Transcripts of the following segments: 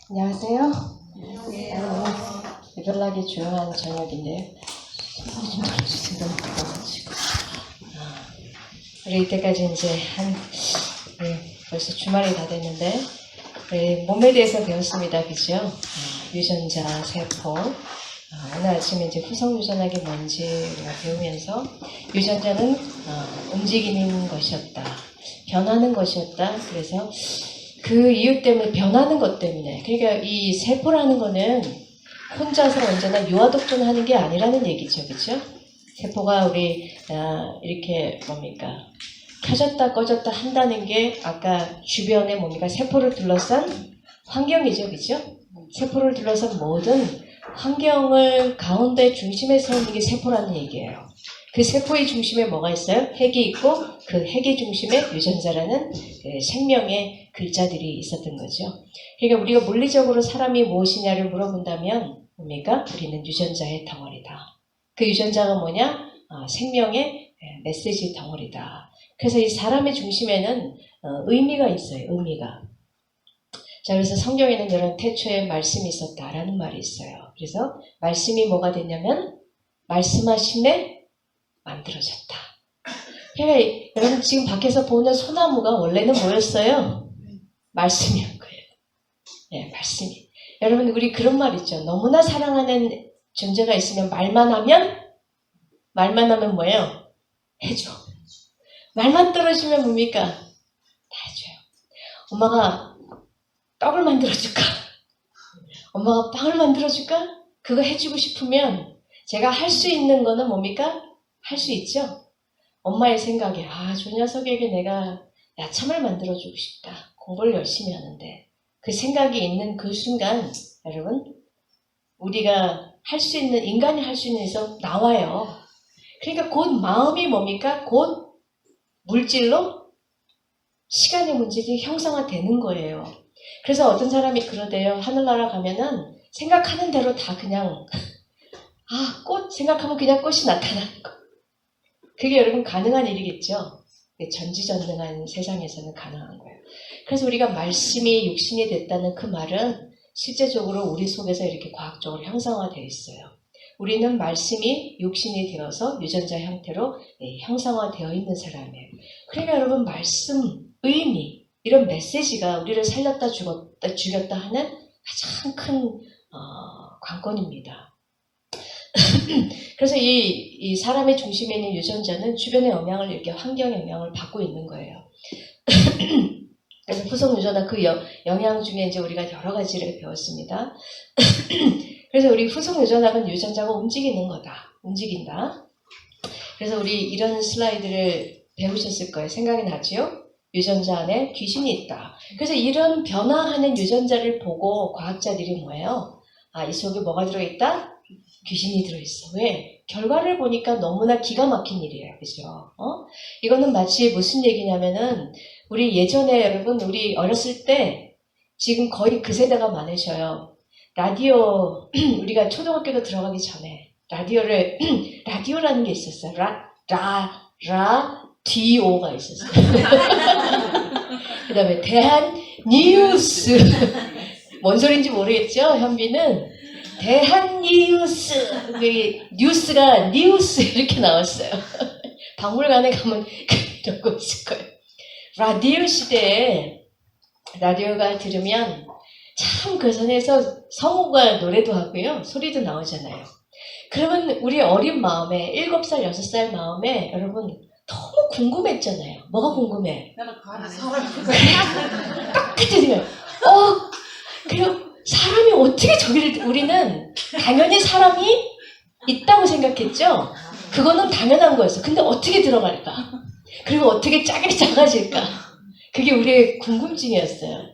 안녕하세요. 안녕하세요. 유별나게 조용한 저녁인데요. 소리 좀 들어주세요. 너무 바빠가지고. 우리 이때까지 이제 벌써 주말이 다 됐는데 우리 몸에 대해서 배웠습니다. 그죠? 유전자, 세포. 오늘 아침에 이제 후성 유전학이 뭔지 우리가 배우면서 유전자는 움직이는 것이었다. 변하는 것이었다. 그래서 그 이유 때문에 변하는 것 때문에 그러니까 이 세포라는 거는 혼자서 언제나 유아독존하는 게 아니라는 얘기죠. 그렇죠? 세포가 우리 이렇게 뭡니까? 켜졌다 꺼졌다 한다는 게 아까 주변에 뭡니까? 세포를 둘러싼 환경이죠. 그렇죠? 세포를 둘러싼 모든 환경을 가운데 중심에 세우는 게 세포라는 얘기예요. 그 세포의 중심에 뭐가 있어요? 핵이 있고 그 핵의 중심에 유전자라는 생명의 글자들이 있었던 거죠. 그러니까 우리가 물리적으로 사람이 무엇이냐를 물어본다면 뭡니까? 우리는 유전자의 덩어리다. 그 유전자가 뭐냐? 생명의 메시지 덩어리다. 그래서 이 사람의 중심에는 의미가 있어요. 의미가. 자, 그래서 성경에는 이런 태초에 말씀이 있었다라는 말이 있어요. 그래서 말씀이 뭐가 됐냐면 말씀하심에 만들어졌다. 그러니까 여러분 지금 밖에서 보는 소나무가 원래는 뭐였어요? 말씀이었던 거예요. 네, 말씀이. 여러분 우리 그런 말 있죠. 너무나 사랑하는 존재가 있으면 말만 하면 뭐예요? 해줘. 말만 떨어지면 뭡니까? 다 해줘요. 엄마가 떡을 만들어줄까? 엄마가 빵을 만들어줄까? 그거 해주고 싶으면 제가 할 수 있는 거는 뭡니까? 할 수 있죠? 엄마의 생각에 저 녀석에게 내가 야참을 만들어주고 싶다. 공부를 열심히 하는데 그 생각이 있는 그 순간 여러분 우리가 할 수 있는 인간이 할 수 있는 에서 나와요. 그러니까 곧 마음이 뭡니까? 곧 물질로 시간의 문제들이 형상화되는 거예요. 그래서 어떤 사람이 그러대요. 하늘나라 가면은 생각하는 대로 다 그냥 꽃 생각하면 그냥 꽃이 나타나는 거. 그게 여러분 가능한 일이겠죠? 전지전능한 세상에서는 가능한 거예요. 그래서 우리가 말씀이 육신이 됐다는 그 말은 실제적으로 우리 속에서 이렇게 과학적으로 형상화되어 있어요. 우리는 말씀이 육신이 되어서 유전자 형태로 형상화되어 있는 사람이에요. 그러니까 여러분 말씀, 의미, 이런 메시지가 우리를 살렸다 죽였다 하는 가장 큰 관건입니다. 그래서 이 사람의 중심에 있는 유전자는 주변의 영향을 이렇게 환경 영향을 받고 있는 거예요. 그래서 후성 유전자 그 영향 중에 이제 우리가 여러 가지를 배웠습니다. 그래서 우리 후성 유전학은 유전자가 움직이는 거다. 움직인다. 그래서 우리 이런 슬라이드를 배우셨을 거예요. 생각이 나지요? 유전자 안에 귀신이 있다. 그래서 이런 변화하는 유전자를 보고 과학자들이 뭐예요? 이 속에 뭐가 들어있다? 귀신이 들어있어. 왜? 결과를 보니까 너무나 기가 막힌 일이에요. 그죠? 이거는 마치 무슨 얘기냐면은 우리 예전에 여러분 우리 어렸을 때 지금 거의 그 세대가 많으셔요. 라디오 우리가 초등학교도 들어가기 전에 라디오라는 게 있었어요. 라디오가 있었어요. 그 다음에 대한 뉴스 뭔 소리인지 모르겠죠? 현비는 대한 뉴스가 뉴스 이렇게 나왔어요. 박물관에 가면 이런 거 있을 거예요. 라디오 시대에 라디오가 들으면 참 그 선에서 성우가 노래도 하고요. 소리도 나오잖아요. 그러면 우리 어린 마음에 7살, 6살 마음에 여러분 너무 궁금했잖아요. 뭐가 궁금해? 똑같은 그리고 사람이 어떻게 저기를 우리는 당연히 사람이 있다고 생각했죠. 그거는 당연한 거였어. 근데 어떻게 들어갈까? 그리고 어떻게 작아질까? 그게 우리의 궁금증이었어요.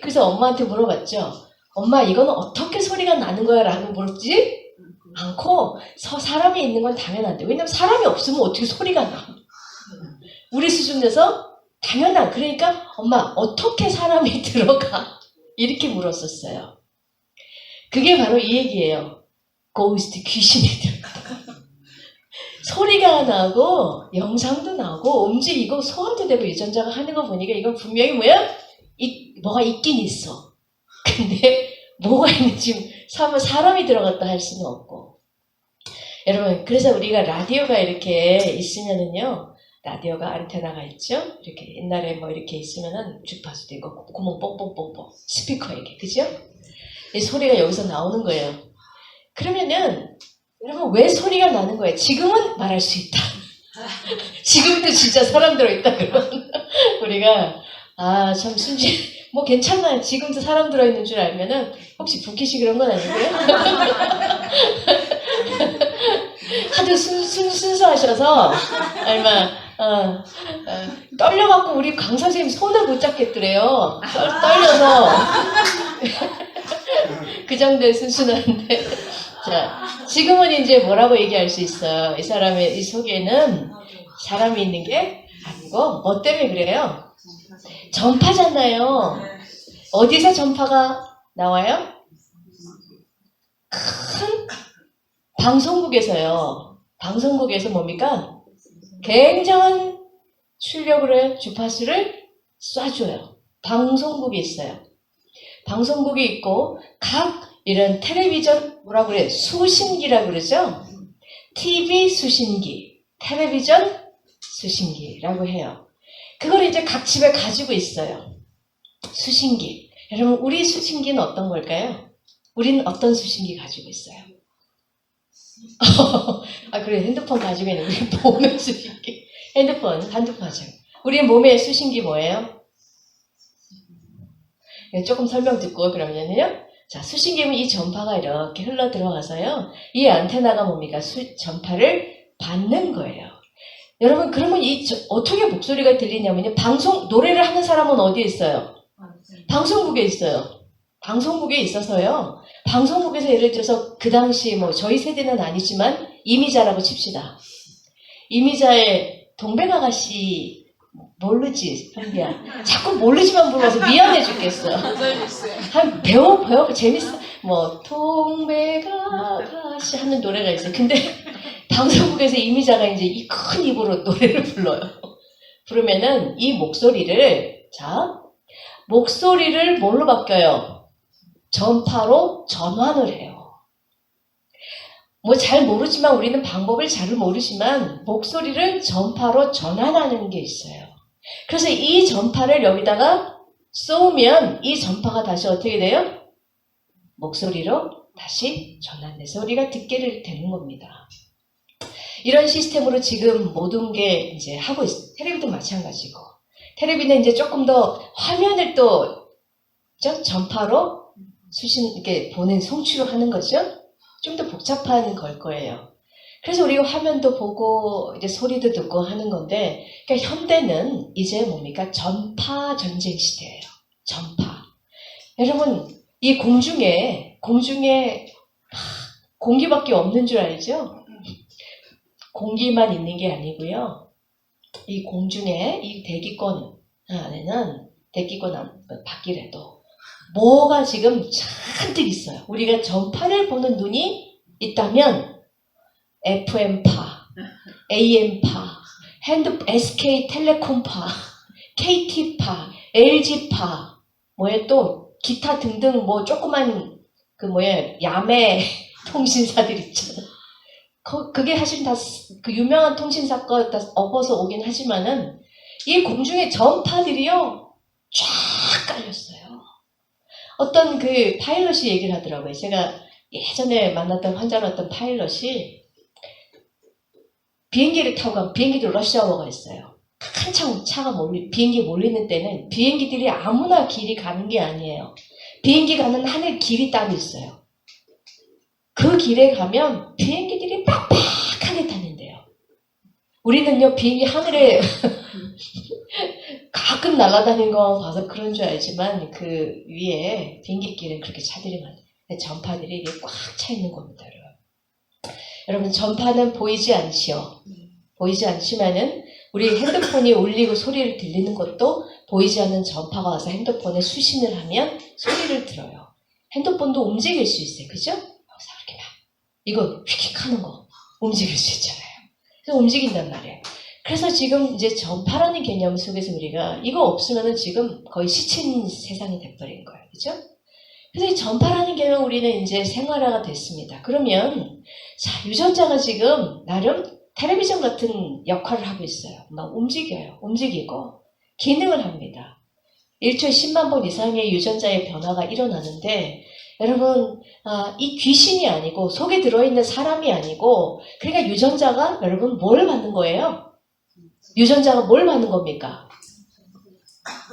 그래서 엄마한테 물어봤죠. 엄마 이거는 어떻게 소리가 나는 거야? 라고 물었지 않고 사람이 있는 건 당연한데 왜냐면 사람이 없으면 어떻게 소리가 나? 우리 수준에서 당연한 그러니까 엄마 어떻게 사람이 들어가? 이렇게 물었었어요. 그게 바로 이 얘기예요. 고스트 귀신이 들어가. 소리가 나고 영상도 나고 움직이고 소원도 되고 유전자가 하는 거 보니까 이건 분명히 뭐가 있긴 있어. 근데 뭐가 있는지 사람이 들어갔다 할 수는 없고. 여러분, 그래서 우리가 라디오가 이렇게 있으면은요, 라디오가 안테나가 있죠? 이렇게 옛날에 뭐 이렇게 있으면은 주파수도 있고 구멍 뽕뽕뽕뽕 스피커에게, 그죠? 이 소리가 여기서 나오는 거예요. 그러면은 여러분 왜 소리가 나는 거예요? 지금은 말할 수 있다. 지금도 진짜 사람 들어있다 그러면 우리가 참 뭐 괜찮아요. 지금도 사람 들어있는 줄 알면은 혹시 부키시 그런 건 아니고요? 하도 순수하셔서 얼마 떨려갖고 우리 강 선생님 손을 못 잡겠더래요. 떨려서 그 정도의 순수한데 자 지금은 이제 뭐라고 얘기할 수 있어요? 이 사람의 이 속에는 사람이 있는 게 아니고 뭐 때문에 그래요? 전파잖아요. 어디서 전파가 나와요? 큰 방송국에서요. 방송국에서 뭡니까? 굉장한 출력으로 주파수를 쏴줘요. 방송국이 있어요. 방송국이 있고 각 이런 텔레비전 뭐라고 그래요? 수신기라고 그러죠? TV 수신기, 텔레비전 수신기라고 해요. 그걸 이제 각 집에 가지고 있어요. 수신기. 여러분 우리 수신기는 어떤 걸까요? 우리는 어떤 수신기 가지고 있어요? 그래 핸드폰 가지고 있는 우리 몸의 수신기. 핸드폰 가지고. 우리 몸의 수신기 뭐예요? 조금 설명 듣고 그러면요. 자, 수신기면 이 전파가 이렇게 흘러 들어가서요. 이 안테나가 뭡니까? 전파를 받는 거예요. 여러분 그러면 어떻게 목소리가 들리냐면요. 노래를 하는 사람은 어디에 있어요? 방송국에 있어요. 방송국에 있어서요. 방송국에서 예를 들어서 그 당시 뭐 저희 세대는 아니지만 이미자라고 칩시다. 이미자의 동백아가씨 모르지, 한비야. 자꾸 모르지만 불러서 미안해 죽겠어. 한 배워 재밌어. 뭐 동백아가씨 하는 노래가 있어요. 근데 방송국에서 이미자가 이제 이 큰 입으로 노래를 불러요. 부르면은 이 목소리를 뭘로 바뀌어요? 전파로 전환을 해요. 뭐 잘 모르지만 우리는 방법을 잘 모르지만 목소리를 전파로 전환하는 게 있어요. 그래서 이 전파를 여기다가 쏘면 이 전파가 다시 어떻게 돼요? 목소리로 다시 전환돼서 우리가 듣게 되는 겁니다. 이런 시스템으로 지금 모든 게 이제 하고 있어요. 텔레비도 마찬가지고. 텔레비는 이제 조금 더 화면을 또 전파로 이렇게 송출을 하는 거죠. 좀 더 복잡한 걸 거예요. 그래서 우리가 화면도 보고 이제 소리도 듣고 하는 건데, 그러니까 현대는 이제 뭡니까? 전파 전쟁 시대예요. 전파. 여러분 이 공중에 공기밖에 없는 줄 알죠? 공기만 있는 게 아니고요. 이 공중에 이 대기권 안에는 밖이라도 뭐가 지금 잔뜩 있어요. 우리가 전파를 보는 눈이 있다면 FM파, AM파, SK텔레콤파, KT파, LG파, 또 기타 등등 조그만 야매 통신사들 있잖아요. 그게 사실 다 그 유명한 통신사 거 다 엎어서 오긴 하지만은 이 공중의 전파들이요 쫙 깔렸어요. 어떤 그 파일럿이 얘기를 하더라고요. 제가 예전에 만났던 환자였던 파일럿이 비행기를 타고 가면 비행기도 러시아워가 있어요. 한창 비행기 몰리는 때는 비행기들이 아무나 길이 가는 게 아니에요. 비행기 가는 하늘 길이 따로 있어요. 그 길에 가면 비행기들이 빡빡하게 타는데요. 우리는요 비행기 하늘에 가끔 날아다니는 거 봐서 그런 줄 알지만 그 위에 비행기길은 그렇게 차들이 많아요. 전파들이 이게 꽉 차 있는 겁니다. 여러분 전파는 보이지 않지요. 보이지 않지만은 우리 핸드폰이 울리고 소리를 들리는 것도 보이지 않는 전파가 와서 핸드폰에 수신을 하면 소리를 들어요. 핸드폰도 움직일 수 있어요. 그죠? 여기서 이렇게 이거 휙휙 하는 거 움직일 수 있잖아요. 그래서 움직인단 말이에요. 그래서 지금 이제 전파라는 개념 속에서 우리가 이거 없으면은 지금 거의 시친 세상이 돼버린 거예요. 그죠? 그래서 이 전파라는 게 우리는 이제 생활화가 됐습니다. 그러면 자, 유전자가 지금 나름 텔레비전 같은 역할을 하고 있어요. 막 움직여요. 움직이고 기능을 합니다. 1초에 10만 번 이상의 유전자의 변화가 일어나는데 여러분 이 귀신이 아니고 속에 들어있는 사람이 아니고 그러니까 유전자가 여러분 뭘 받는 거예요? 유전자가 뭘 받는 겁니까?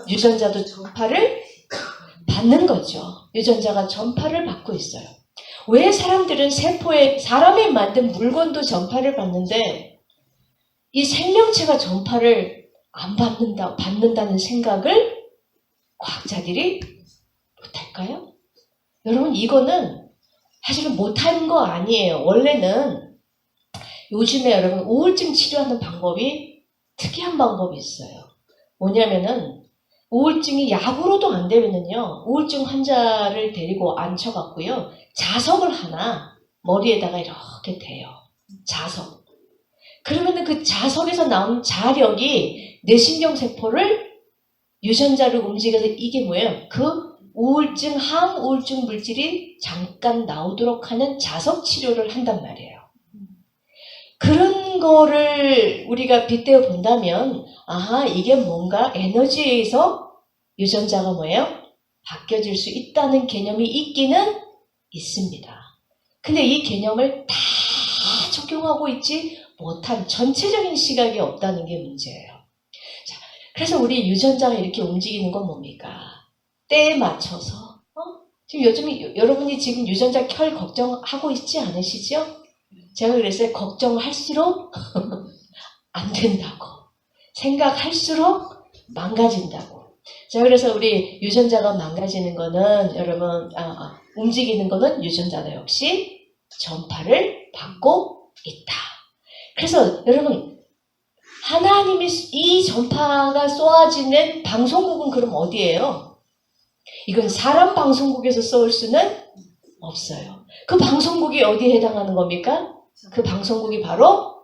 유전자도 전파를 받는 거죠. 유전자가 전파를 받고 있어요. 왜 사람들은 세포에 사람이 만든 물건도 전파를 받는데 이 생명체가 전파를 안 받는다는 생각을 과학자들이 못할까요? 여러분 이거는 사실은 못하는 거 아니에요. 원래는 요즘에 여러분 우울증 치료하는 방법이 특이한 방법이 있어요. 뭐냐면은 우울증이 약으로도 안 되면은요. 우울증 환자를 데리고 앉혀갖고요. 자석을 하나 머리에다가 이렇게 대요. 자석. 그러면은 그 자석에서 나온 자력이 뇌신경세포를 유전자를 움직여서 이게 뭐예요? 그 우울증, 항우울증 물질이 잠깐 나오도록 하는 자석 치료를 한단 말이에요. 그런 거를 우리가 빗대어 본다면 아하 이게 뭔가 에너지에서 유전자가 뭐예요? 바뀌어질 수 있다는 개념이 있기는 있습니다. 근데 이 개념을 다 적용하고 있지 못한 전체적인 시각이 없다는 게 문제예요. 자, 그래서 우리 유전자가 이렇게 움직이는 건 뭡니까? 때에 맞춰서 지금 요즘에 여러분이 지금 유전자 켤 걱정하고 있지 않으시죠? 제가 그랬어요. 걱정할수록 안 된다고. 생각할수록 망가진다고. 자, 그래서 우리 유전자가 망가지는 거는 여러분 움직이는 거는 유전자도 역시 전파를 받고 있다. 그래서 여러분 하나님이 이 전파가 쏘아지는 방송국은 그럼 어디예요? 이건 사람 방송국에서 쏘을 수는 없어요. 그 방송국이 어디에 해당하는 겁니까? 그 방송국이 바로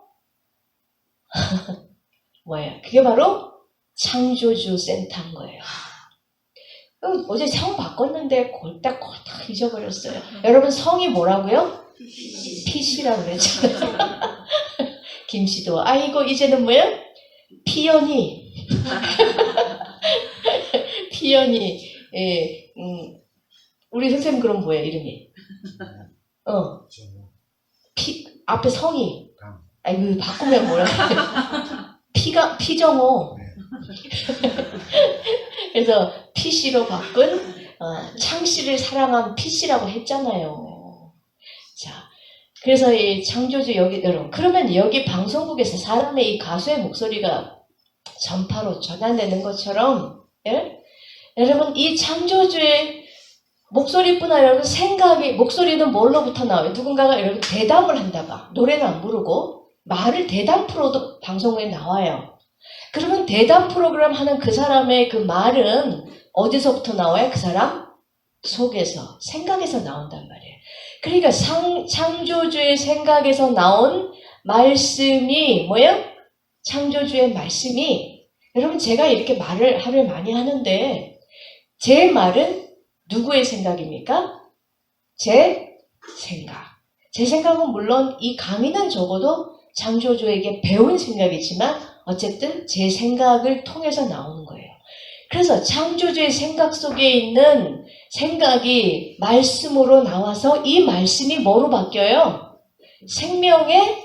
뭐예요? 그게 바로 창조주 센터인 거예요. 어제 성 바꿨는데 골딱 잊어버렸어요. 여러분 성이 뭐라고요? PC라고 그랬잖아요. 김씨도 아이고 이제는 뭐예요? 피연이 피연이 우리 선생님 그럼 뭐예요 이름이? 앞에 성이 아이고 바꾸면 뭐라 피정호 그래서 PC로 바꾼 창씨를 사랑한 PC라고 했잖아요. 자, 그래서 이 창조주 여기 여러분 그러면 여기 방송국에서 사람의 이 가수의 목소리가 전파로 전환되는 것처럼 예? 여러분 이 창조주의 목소리뿐 아니라 여러분 생각이 목소리는 뭘로부터 나와요? 누군가가 여러분 대담을 한다가 노래는 안 부르고 말을 대담 프로도 방송에 나와요. 그러면 대담 프로그램 하는 그 사람의 그 말은 어디서부터 나와요? 그 사람 속에서 생각에서 나온단 말이에요. 그러니까 창조주의 생각에서 나온 말씀이 뭐예요? 창조주의 말씀이 여러분 제가 이렇게 말을 많이 하는데 제 말은 누구의 생각입니까? 제 생각. 제 생각은 물론 이 강의는 적어도 창조주에게 배운 생각이지만 어쨌든 제 생각을 통해서 나오는 거예요. 그래서 창조주의 생각 속에 있는 생각이 말씀으로 나와서 이 말씀이 뭐로 바뀌어요? 생명의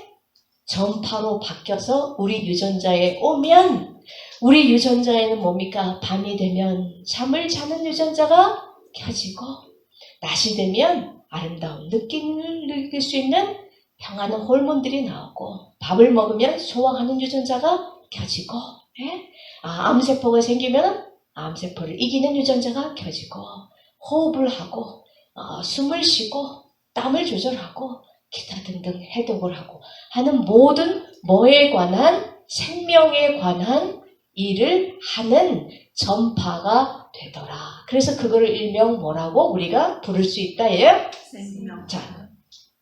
전파로 바뀌어서 우리 유전자에 오면 우리 유전자에는 뭡니까? 밤이 되면 잠을 자는 유전자가 켜지고 낮이 되면 아름다운 느낌을 느낄 수 있는 평안한 호르몬들이 나오고 밥을 먹으면 소화하는 유전자가 켜지고 예? 암세포가 생기면 암세포를 이기는 유전자가 켜지고 호흡을 하고 숨을 쉬고 땀을 조절하고 기타 등등 해독을 하고 하는 모든 뭐에 관한 생명에 관한 일을 하는 전파가 되더라. 그래서 그거를 일명 뭐라고 우리가 부를 수 있다 예요? 생명. 자,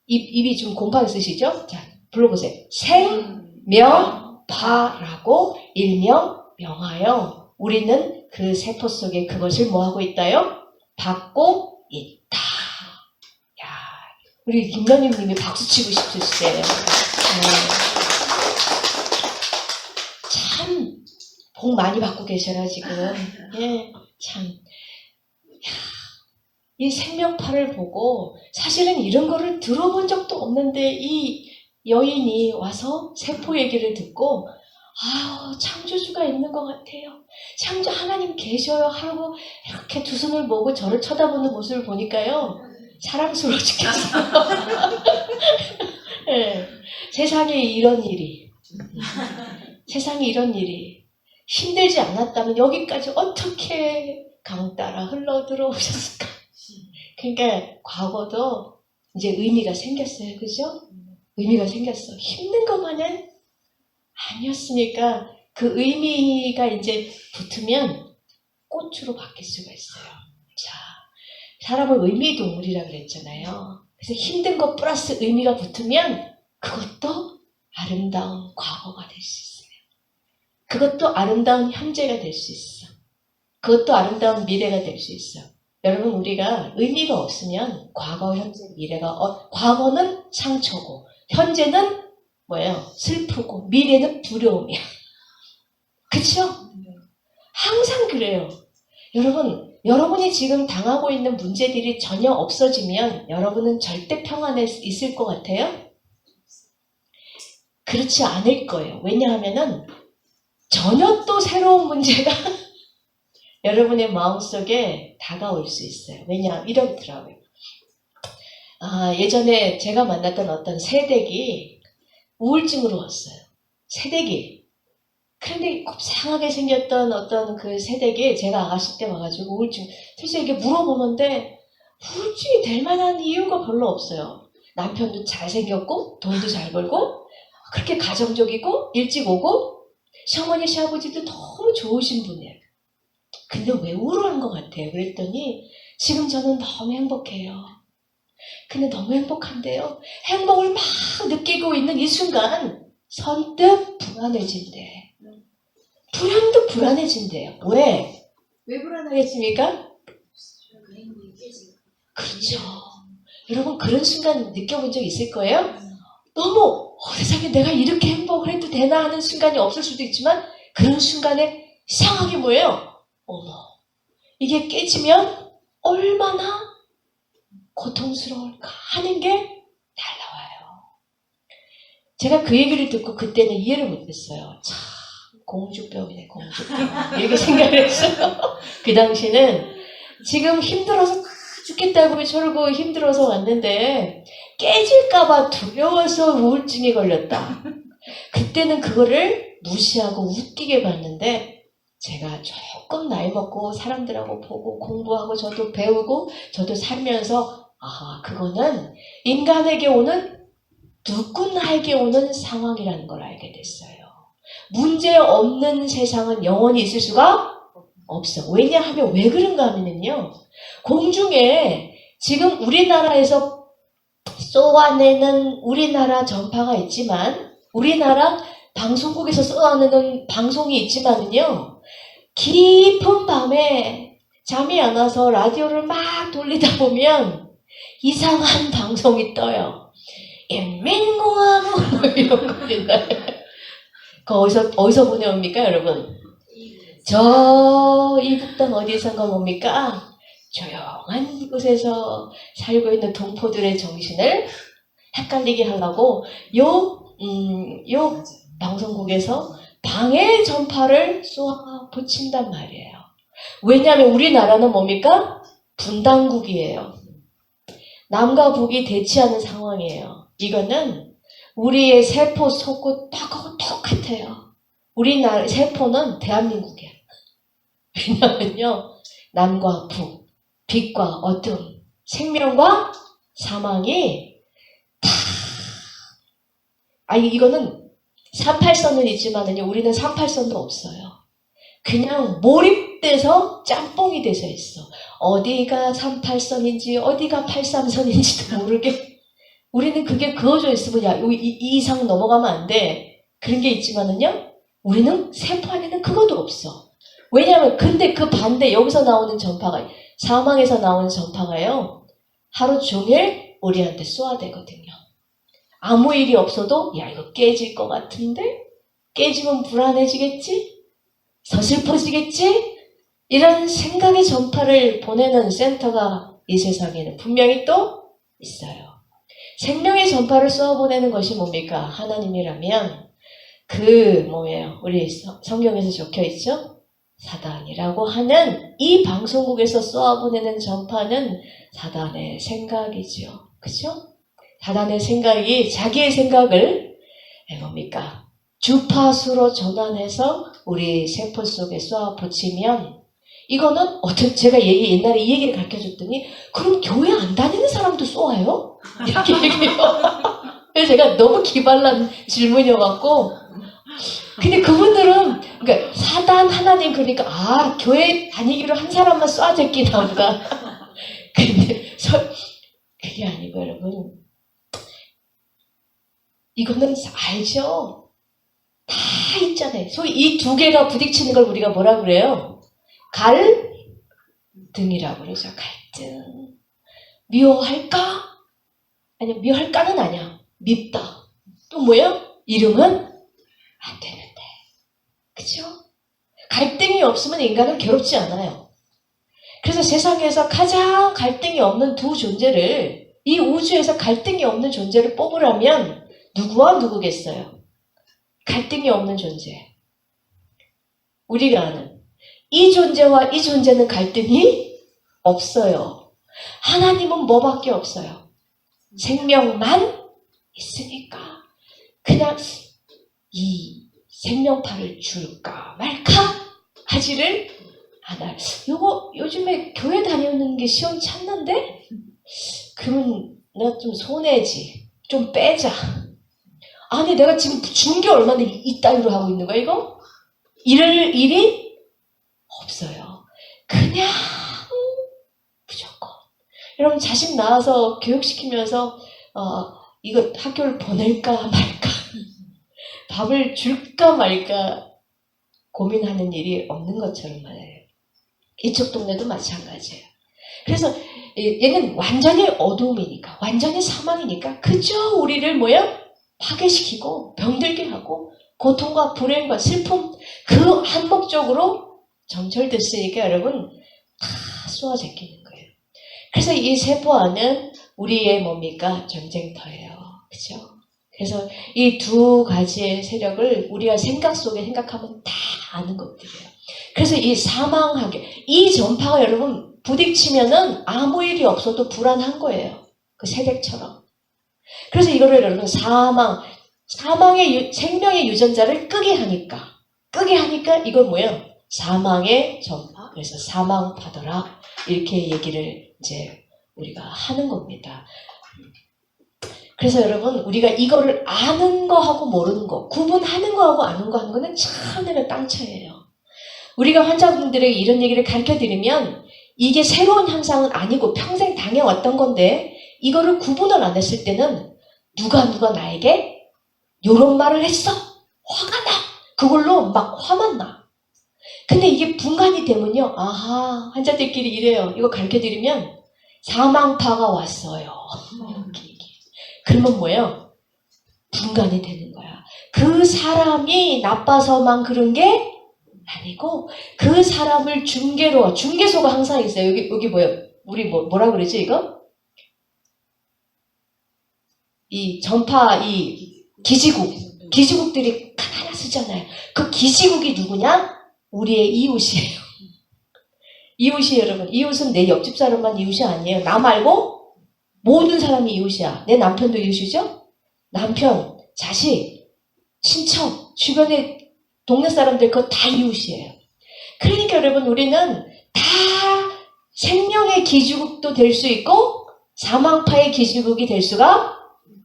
입이 좀 공판 쓰시죠? 자, 불러보세요. 생명파라고 일명 명하여 우리는 그 세포 속에 그것을 뭐하고 있다요? 받고 있다. 야, 우리 김연임님이 박수 치고 싶으시대요. 참 복 많이 받고 계셔요 지금. 예, 참. 야, 이 생명파를 보고 사실은 이런 거를 들어본 적도 없는데 이 여인이 와서 세포 얘기를 듣고 창조주가 있는 것 같아요. 창조 하나님 계셔요 하고 이렇게 두 손을 모으고 저를 쳐다보는 모습을 보니까요. 사랑스러워 죽겠어요. 네, 세상에 이런 일이 힘들지 않았다면 여기까지 어떻게 강 따라 흘러 들어오셨을까? 그러니까 과거도 이제 의미가 생겼어요. 그죠? 의미가 생겼어. 힘든 것만은 아니었으니까 그 의미가 이제 붙으면 꽃으로 바뀔 수가 있어요. 자, 사람은 의미 동물이라 그랬잖아요. 그래서 힘든 것 플러스 의미가 붙으면 그것도 아름다운 과거가 될 수 있어요. 그것도 아름다운 현재가 될 수 있어. 그것도 아름다운 미래가 될 수 있어. 여러분, 우리가 의미가 없으면 과거, 현재, 미래가 과거는 상처고 현재는 뭐예요? 슬프고 미래는 두려움이야. 그쵸? 항상 그래요. 여러분이 지금 당하고 있는 문제들이 전혀 없어지면 여러분은 절대 평안에 있을 것 같아요? 그렇지 않을 거예요. 왜냐하면은 전혀 또 새로운 문제가 여러분의 마음속에 다가올 수 있어요. 왜냐하면 이러더라고요. 예전에 제가 만났던 어떤 새댁이 우울증으로 왔어요. 새댁이. 그런데 곱상하게 생겼던 어떤 그 새댁이 제가 아가씨 때 와가지고 우울증. 그래서 이게 물어보는데 우울증이 될 만한 이유가 별로 없어요. 남편도 잘생겼고 돈도 잘 벌고 그렇게 가정적이고 일찍 오고 시어머니 시아버지도 너무 좋으신 분이에요. 근데 왜 우울한 것 같아요? 그랬더니 지금 저는 너무 행복해요. 근데 너무 행복한데요. 행복을 막 느끼고 있는 이 순간 선뜻 불안해진대. 불안도 불안해진대요. 왜? 왜 불안하겠습니까? 그렇죠. 여러분 그런 순간 느껴본 적 있을 거예요? 너무 세상에 내가 이렇게 행복을 해도 되나 하는 순간이 없을 수도 있지만 그런 순간에 이상하게 뭐예요? 어머, 이게 깨지면 얼마나 고통스러울까 하는 게 날라와요. 제가 그 얘기를 듣고 그때는 이해를 못했어요. 참 공주병이네 공주병 이렇게 생각을 했어요. 그 당시는 지금 힘들어서 죽겠다고 저러고 힘들어서 왔는데 깨질까봐 두려워서 우울증에 걸렸다. 그때는 그거를 무시하고 웃기게 봤는데 제가 조금 나이 먹고 사람들하고 보고 공부하고 저도 배우고 저도 살면서 그거는 인간에게 오는 누구나에게 오는 상황이라는 걸 알게 됐어요. 문제 없는 세상은 영원히 있을 수가 없어. 왜냐하면 왜 그런가 하면요. 공중에 지금 우리나라에서 쏘아내는 우리나라 전파가 있지만 우리나라 방송국에서 쏘아내는 방송이 있지만은요. 깊은 밤에 잠이 안 와서 라디오를 막 돌리다 보면 이상한 방송이 떠요. 인민공화국 이런 거 있나요? 그거 어디서 보내옵니까 여러분? 저 이북단 어디선가 뭡니까? 조용한 곳에서 살고 있는 동포들의 정신을 헷갈리게 하려고 요 방송국에서 방해 전파를 쏘아 붙인단 말이에요. 왜냐하면 우리나라는 뭡니까? 분단국이에요. 남과 북이 대치하는 상황이에요. 이거는 우리의 세포 속하고 똑같아요. 우리나라 세포는 대한민국이야. 왜냐하면요. 남과 북, 빛과 어둠, 생명과 사망이 이거는 38선은 있지만은요, 우리는 38선도 없어요. 그냥 몰입돼서 짬뽕이 돼서 있어. 어디가 38선인지, 어디가 83선인지도 모르게. 우리는 그게 그어져 있으면, 이 이상 넘어가면 안 돼. 그런 게 있지만은요, 우리는 세포 안에는 그것도 없어. 왜냐하면, 근데 그 반대, 여기서 나오는 전파가 사망에서 나온 전파가요, 하루 종일 우리한테 쏘아대거든요. 아무 일이 없어도 야 이거 깨질 것 같은데? 깨지면 불안해지겠지? 서슬퍼지겠지? 이런 생각의 전파를 보내는 센터가 이 세상에는 분명히 또 있어요. 생명의 전파를 쏘아보내는 것이 뭡니까? 하나님이라면 뭐예요? 우리 성경에서 적혀있죠? 사단이라고 하는 이 방송국에서 쏘아보내는 전파는 사단의 생각이죠. 그죠? 사단의 생각이 자기의 생각을 뭡니까? 주파수로 전환해서 우리 세포 속에 쏘아붙이면 이거는 제가 옛날에 이 얘기를 가르쳐줬더니 그럼 교회 안 다니는 사람도 쏘아요? 이렇게 얘기해요. 그래서 제가 너무 기발난 질문이어갖고 근데 그분들은 그러니까 사단 하나님 그러니까 교회 다니기로 한 사람만 쏘아댔기나 보다. 근데 그게 아니고 여러분 이거는 알죠? 다 있잖아요. 소위 이 두 개가 부딪히는 걸 우리가 뭐라 그래요? 갈등이라고 그러죠. 갈등. 미워할까? 아니 미워할까는 아니야. 밉다. 또 뭐예요? 이름은 안 되는데. 그죠? 갈등이 없으면 인간은 괴롭지 않아요. 그래서 세상에서 가장 갈등이 없는 두 존재를 이 우주에서 갈등이 없는 존재를 뽑으라면 누구와 누구겠어요? 갈등이 없는 존재. 우리가 아는 이 존재와 이 존재는 갈등이 없어요. 하나님은 뭐밖에 없어요. 생명만 있으니까 그냥 이 생명파를 줄까 말까 하지를 않아요. 요거 요즘에 교회 다니는 게 시원찮는데? 그러면 내가 좀 손해지. 좀 빼자. 아니 내가 지금 준 게 얼마나 이따위로 하고 있는 거야 이거? 이럴 일이 없어요. 그냥 무조건. 여러분 자식 낳아서 교육시키면서 이거 학교를 보낼까 말까 밥을 줄까 말까 고민하는 일이 없는 것처럼 말해요. 이쪽 동네도 마찬가지예요. 그래서 얘는 완전히 어두움이니까 완전히 사망이니까 그저 우리를 파괴시키고 병들게 하고 고통과 불행과 슬픔 그 한 목적으로 정철됐으니까 여러분 다 쏘아제끼는 거예요. 그래서 이 세포 안은 우리의 뭡니까? 전쟁터예요. 그죠? 그래서 이 두 가지의 세력을 우리가 생각 속에 생각하면 다 아는 것들이에요. 그래서 이 사망하게 이 전파가 여러분 부딪히면은 아무 일이 없어도 불안한 거예요. 그 세력처럼. 그래서 이거를 여러분 사망의 생명의 유전자를 끄게 하니까 이건 뭐예요? 사망의 전파. 그래서 사망파더라. 이렇게 얘기를 이제 우리가 하는 겁니다. 그래서 여러분 우리가 이거를 아는 거하고 모르는 거, 구분하는 거하고 아는 거 하는 거는 참 땅 차이예요. 우리가 환자분들에게 이런 얘기를 가르쳐드리면 이게 새로운 현상은 아니고 평생 당해왔던 건데 이거를 구분을 안 했을 때는 누가 나에게 요런 말을 했어. 화가 나. 그걸로 막 화만 나. 근데 이게 분간이 되면요. 아하, 환자들끼리 이래요. 이거 가르쳐드리면 사망파가 왔어요. 그러면 뭐예요? 분간이 되는 거야. 그 사람이 나빠서만 그런 게 아니고 그 사람을 중개소가 항상 있어요. 여기 뭐예요? 우리 뭐라 그러지 이거? 이 전파 이 기지국들이 하나 쓰잖아요. 그 기지국이 누구냐? 우리의 이웃이에요. 이웃이 여러분, 이웃은 내 옆집 사람만 이웃이 아니에요. 나 말고 모든 사람이 이웃이야. 내 남편도 이웃이죠? 남편, 자식, 친척, 주변에 동네 사람들 그거 다 이웃이에요. 그러니까 여러분 우리는 다 생명의 기지국도 될 수 있고 사망파의 기지국이 될 수가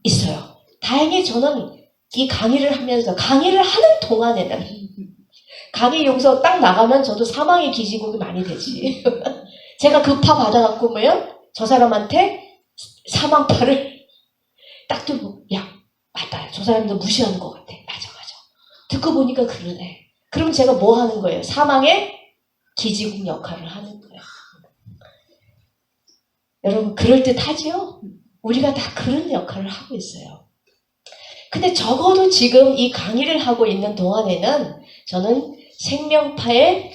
있어요. 다행히 저는 이 강의를 하면서 강의를 하는 동안에는 강의 용서 딱 나가면 저도 사망의 기지국이 많이 되지. 제가 그 파 받아갖고 저 사람한테 사망파를 딱 듣고 야 맞다. 저 사람도 무시하는 것 같아. 맞아. 듣고 보니까 그러네. 그럼 제가 뭐 하는 거예요? 사망의 기지국 역할을 하는 거예요. 여러분 그럴듯하지요? 우리가 다 그런 역할을 하고 있어요. 근데 적어도 지금 이 강의를 하고 있는 동안에는 저는 생명파의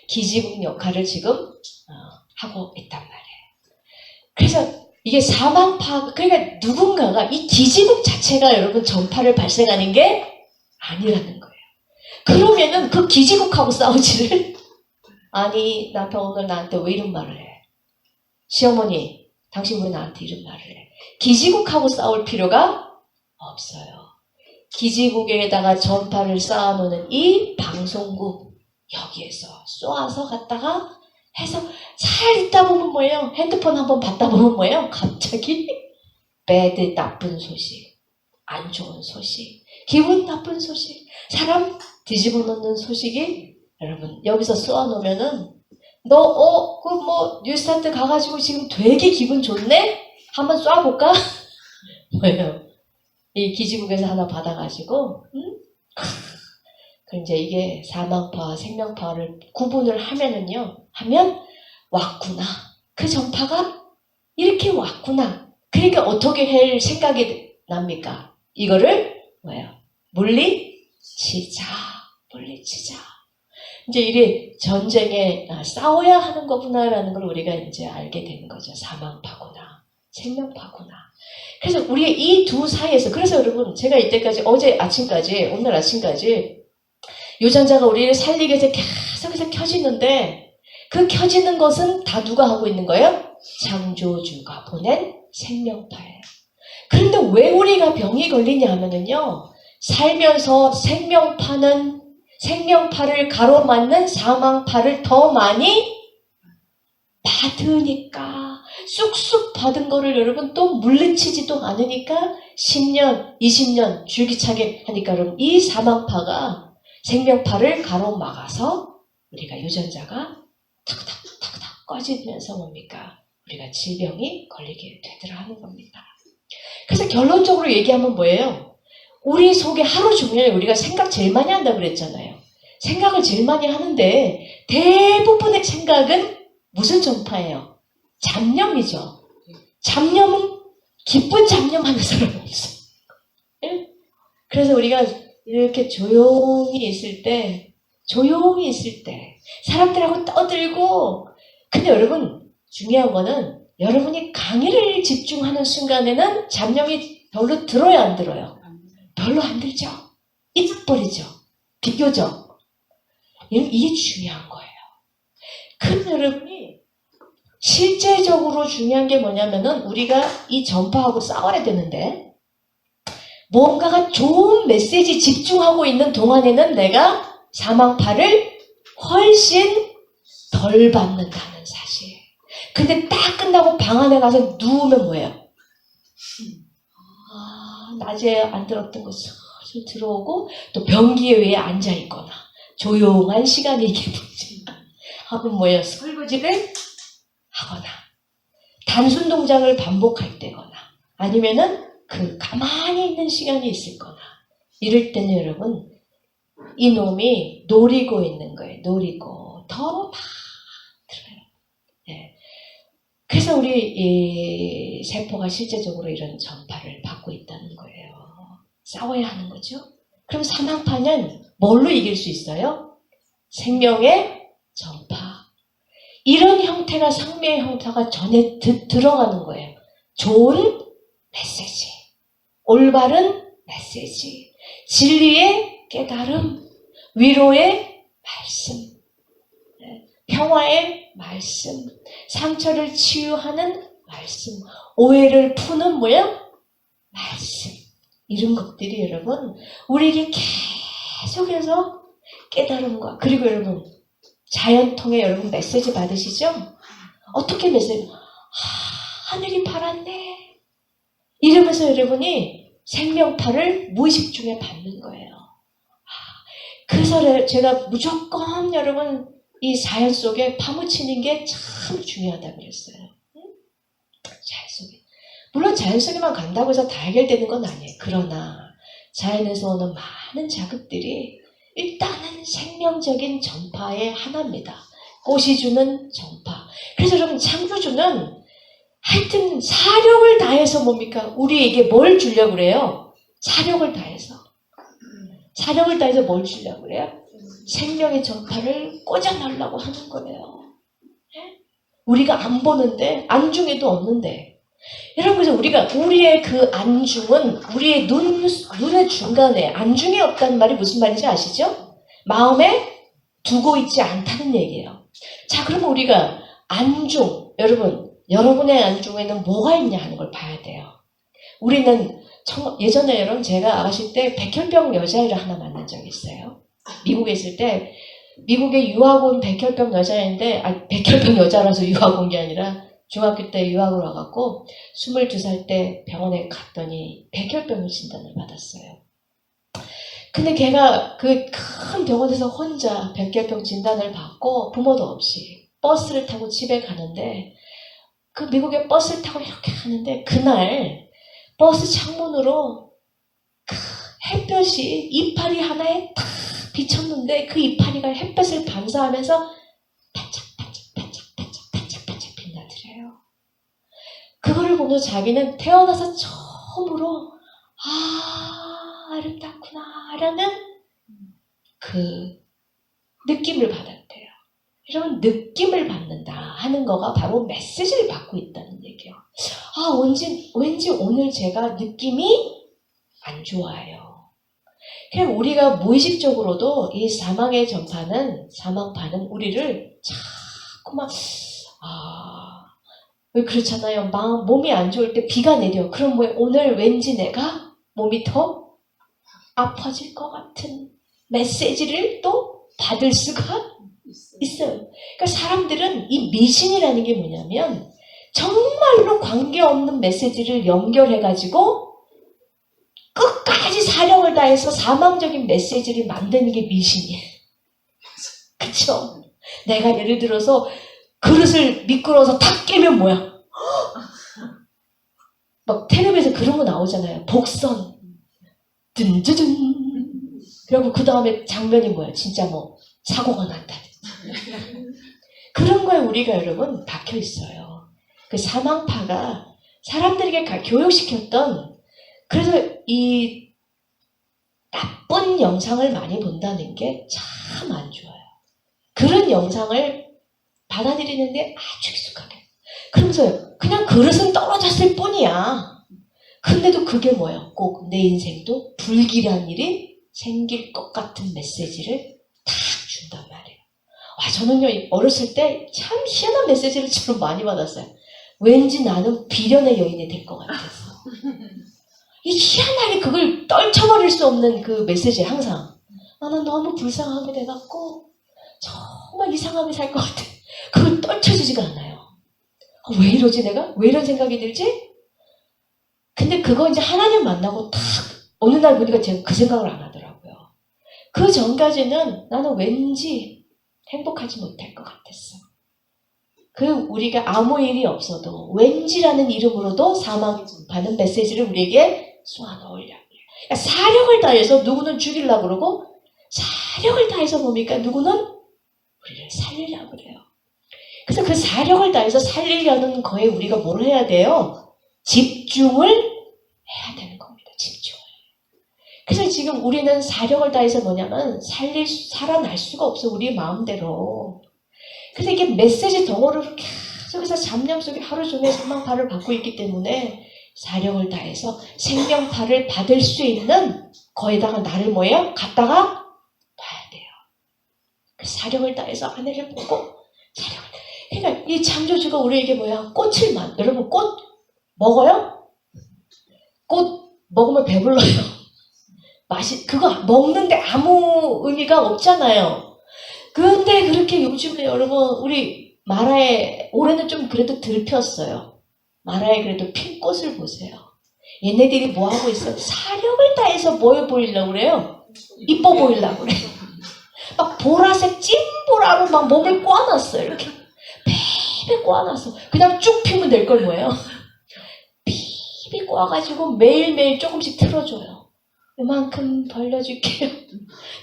기지국 역할을 지금 하고 있단 말이에요. 그래서 이게 사망파, 그러니까 누군가가 이 기지국 자체가 여러분 전파를 발생하는 게 아니라는 거예요. 그러면은 그 기지국하고 싸우지를 아니 남편 오늘 나한테 왜 이런 말을 해? 시어머니 당신 왜 나한테 이런 말을 해? 기지국하고 싸울 필요가 없어요. 기지국에다가 전파를 쌓아놓는 이 방송국 여기에서 쏘아서 갔다가 해서 잘 있다 보면 뭐예요? 핸드폰 한번 받다 보면 뭐예요? 갑자기 배드 나쁜 소식, 안 좋은 소식, 기분 나쁜 소식, 사람 뒤집어 놓는 소식이 여러분 여기서 쏘아놓으면은 너 그 뭐 뉴스타트 가가지고 지금 되게 기분 좋네? 한번 쏴볼까? 뭐예요? 이 기지국에서 하나 받아가지고 그럼 이제 이게 사망파와 생명파를 구분을 하면 왔구나. 그 전파가 이렇게 왔구나. 그러니까 어떻게 할 생각이 납니까? 이거를 뭐예요? 물리치자. 이제 이게 전쟁에 싸워야 하는 거구나라는 걸 우리가 이제 알게 되는 거죠. 사망파구나, 생명파구나. 그래서 우리의 이 두 사이에서, 그래서 여러분 제가 이때까지 오늘 아침까지 유전자가 우리를 살리기 위해서 계속해서 켜지는데 그 켜지는 것은 다 누가 하고 있는 거예요? 창조주가 보낸 생명파예요. 그런데 왜 우리가 병이 걸리냐 하면은요, 살면서 생명파를 가로막는 사망파를 더 많이 받으니까, 쑥쑥 받은 거를 여러분 또 물리치지도 않으니까 10년, 20년 줄기차게 하니까 여러분 이 사망파가 생명파를 가로막아서 우리가 유전자가 탁탁탁탁 꺼지면서 뭡니까? 우리가 질병이 걸리게 되더라 하는 겁니다. 그래서 결론적으로 얘기하면 뭐예요? 우리 속에 하루 종일 우리가 생각 제일 많이 한다고 그랬잖아요. 생각을 제일 많이 하는데 대부분의 생각은 무슨 전파예요? 잡념이죠. 잡념은 기쁜 잡념하는 사람이 없어요. 예? 그래서 우리가 이렇게 조용히 있을 때 사람들하고 떠들고, 근데 여러분 중요한 거는 여러분이 강의를 집중하는 순간에는 잡념이 별로 들어야 안 들어요? 별로 안 들죠. 잊어버리죠. 비교적. 이게 중요한 거예요. 그럼 여러분이 실제적으로 중요한 게 뭐냐면은 우리가 이 전파하고 싸워야 되는데, 뭔가가 좋은 메시지 집중하고 있는 동안에는 내가 사망파를 훨씬 덜 받는다는 사실. 근데 딱 끝나고 방 안에 가서 누우면 뭐예요? 낮에 안 들었던 거 슬슬 들어오고, 또 변기에 위에 앉아있거나 조용한 시간이 이게 문제야. 하고 뭐예요? 설거지를 하거나 단순 동작을 반복할 때거나 아니면은 그 가만히 있는 시간이 있을 거나, 이럴 때는 여러분 이놈이 노리고 있는 거예요. 노리고 더 막 들어요. 네. 그래서 우리 이 세포가 실제적으로 이런 전파를 받고 있다는 거예요. 싸워야 하는 거죠. 그럼 사망파는 뭘로 이길 수 있어요? 생명의 전파. 이런 형태가 생명의 형태가 전에 들어가는 거예요. 좋은 메시지, 올바른 메시지, 진리의 깨달음, 위로의 말씀, 평화의 말씀, 상처를 치유하는 말씀, 오해를 푸는 말씀. 이런 것들이 여러분 우리에게 계속해서 깨달음과, 그리고 여러분 자연 통해 여러분 메시지 받으시죠? 어떻게 메시지? 하늘이 파랗네. 이러면서 여러분이 생명파를 무의식 중에 받는 거예요. 그래서 제가 무조건 여러분 이 자연 속에 파묻히는 게 참 중요하다고 그랬어요. 자연 속에. 물론 자연 속에만 간다고 해서 다 해결되는 건 아니에요. 그러나 자연에서 오는 많은 자극들이 일단은 생명적인 전파의 하나입니다. 꽃이 주는 전파. 그래서 여러분 창조주는 하여튼 사력을 다해서 뭡니까? 우리에게 뭘 주려고 그래요? 사력을 다해서. 사력을 다해서 뭘 주려고 그래요? 생명의 전파를 꽂아넣으려고 하는 거예요. 우리가 안 보는데 안중에도 없는데 여러분 그래서 우리가 우리의 그 안중은 우리의 눈의 중간에 안중에 없다는 말이 무슨 말인지 아시죠? 마음에 두고 있지 않다는 얘기예요. 자 그러면 우리가 안중 여러분의 안중에는 뭐가 있냐 하는 걸 봐야 돼요. 우리는 예전에 여러분 제가 아가씨 때 백혈병 여자애를 하나 만난 적이 있어요. 미국에 있을 때 미국에 유학 온 백혈병 여자인데 백혈병 여자라서 유학 온 게 아니라 중학교 때 유학을 와갖고 22살 때 병원에 갔더니 백혈병 진단을 받았어요. 근데 걔가 그 큰 병원에서 혼자 백혈병 진단을 받고 부모도 없이 버스를 타고 집에 가는데 그 미국에 버스를 타고 이렇게 가는데 그날 버스 창문으로 그 햇볕이 이파리 하나에 탁 비쳤는데 그 이파리가 햇볕을 반사하면서 반짝반짝 빛나더래요. 그거를 보면서 자기는 태어나서 처음으로 아름답구나 라는 그 느낌을 받았대요. 여러분 느낌을 받는다 하는 거가 바로 메시지를 받고 있다는 얘기예요. 왠지 오늘 제가 느낌이 안 좋아요. 그냥 우리가 무의식적으로도 이 사망의 사망파는 우리를 자꾸 왜 그렇잖아요. 몸이 안 좋을 때 비가 내려. 그럼 오늘 왠지 내가 몸이 더 아파질 것 같은 메시지를 또 받을 수가 있어요. 그러니까 사람들은 이 미신이라는 게 뭐냐면 정말로 관계없는 메시지를 연결해가지고 끝까지 사력을 다해서 사망적인 메시지를 만드는 게 미신이에요. 그쵸? 내가 예를 들어서 그릇을 미끄러워서 탁 깨면 뭐야? 막 텔레비에서 그런 거 나오잖아요. 복선. 든드든. 그리고 그 다음에 장면이 뭐야? 진짜 사고가 났다든지. 그런 거에 우리가 여러분 박혀 있어요. 그 사망파가 사람들에게 교육시켰던 그래서 이 나쁜 영상을 많이 본다는 게 참 안 좋아요. 그런 영상을 받아들이는데 아주 익숙하게. 그러면서 그냥 그릇은 떨어졌을 뿐이야. 근데도 그게 뭐야? 꼭 내 인생도 불길한 일이 생길 것 같은 메시지를 탁 준단 말이에요. 저는요 어렸을 때 참 희한한 메시지를 좀 많이 받았어요. 왠지 나는 비련의 여인이 될 것 같아서. 이 희한하게 그걸 떨쳐버릴 수 없는 그 메시지 항상 나는 너무 불쌍하게 돼갖고 정말 이상하게 살 것 같아. 그걸 떨쳐지지가 않아요. 왜 이러지 내가? 왜 이런 생각이 들지? 근데 그거 이제 하나님 만나고 탁 어느 날 보니까 제가 그 생각을 안 하더라고요. 그 전까지는 나는 왠지 행복하지 못할 것 같았어. 우리가 아무 일이 없어도 왠지라는 이름으로도 사망하는 메시지를 우리에게 쏘아넣으려고 해요. 그러니까 사력을 다해서 누구는 죽이려고 그러고 사력을 다해서 뭡니까? 누구는 우리를 살리려고 그래요. 그래서 그 사력을 다해서 살리려는 거에 우리가 뭘 해야 돼요? 집중을 해야 되는 겁니다. 집중을. 그래서 지금 우리는 사력을 다해서 뭐냐면 살아날 수가 없어. 우리의 마음대로. 그래서 이게 메시지 덩어리를 계속해서 잡념 속에 하루 종일 사망파를 받고 있기 때문에 사력을 다해서 생명파를 받을 수 있는 거에다가 나를 갖다가 놔야 돼요. 그 사력을 다해서 하늘을 보고 그러니까 이 창조주가 우리에게 꽃을 여러분 꽃 먹어요? 꽃 먹으면 배불러요. 그거 먹는데 아무 의미가 없잖아요. 근데 그렇게 요즘에 여러분 우리 마라에 올해는 좀 그래도 덜 폈어요. 마라에 그래도 핀 꽃을 보세요. 얘네들이 뭐 하고 있어요? 사력을 다해서 뭘 보이려고 그래요? 이뻐 보이려고 그래요. 막 보라색 찐보라로 막 몸을 꽈놨어요. 이렇게 삐삐 꽈놨어. 그냥 쭉 피면 될 걸 뭐예요? 삐삐 꽈가지고 매일매일 조금씩 틀어줘요. 요만큼 벌려줄게요.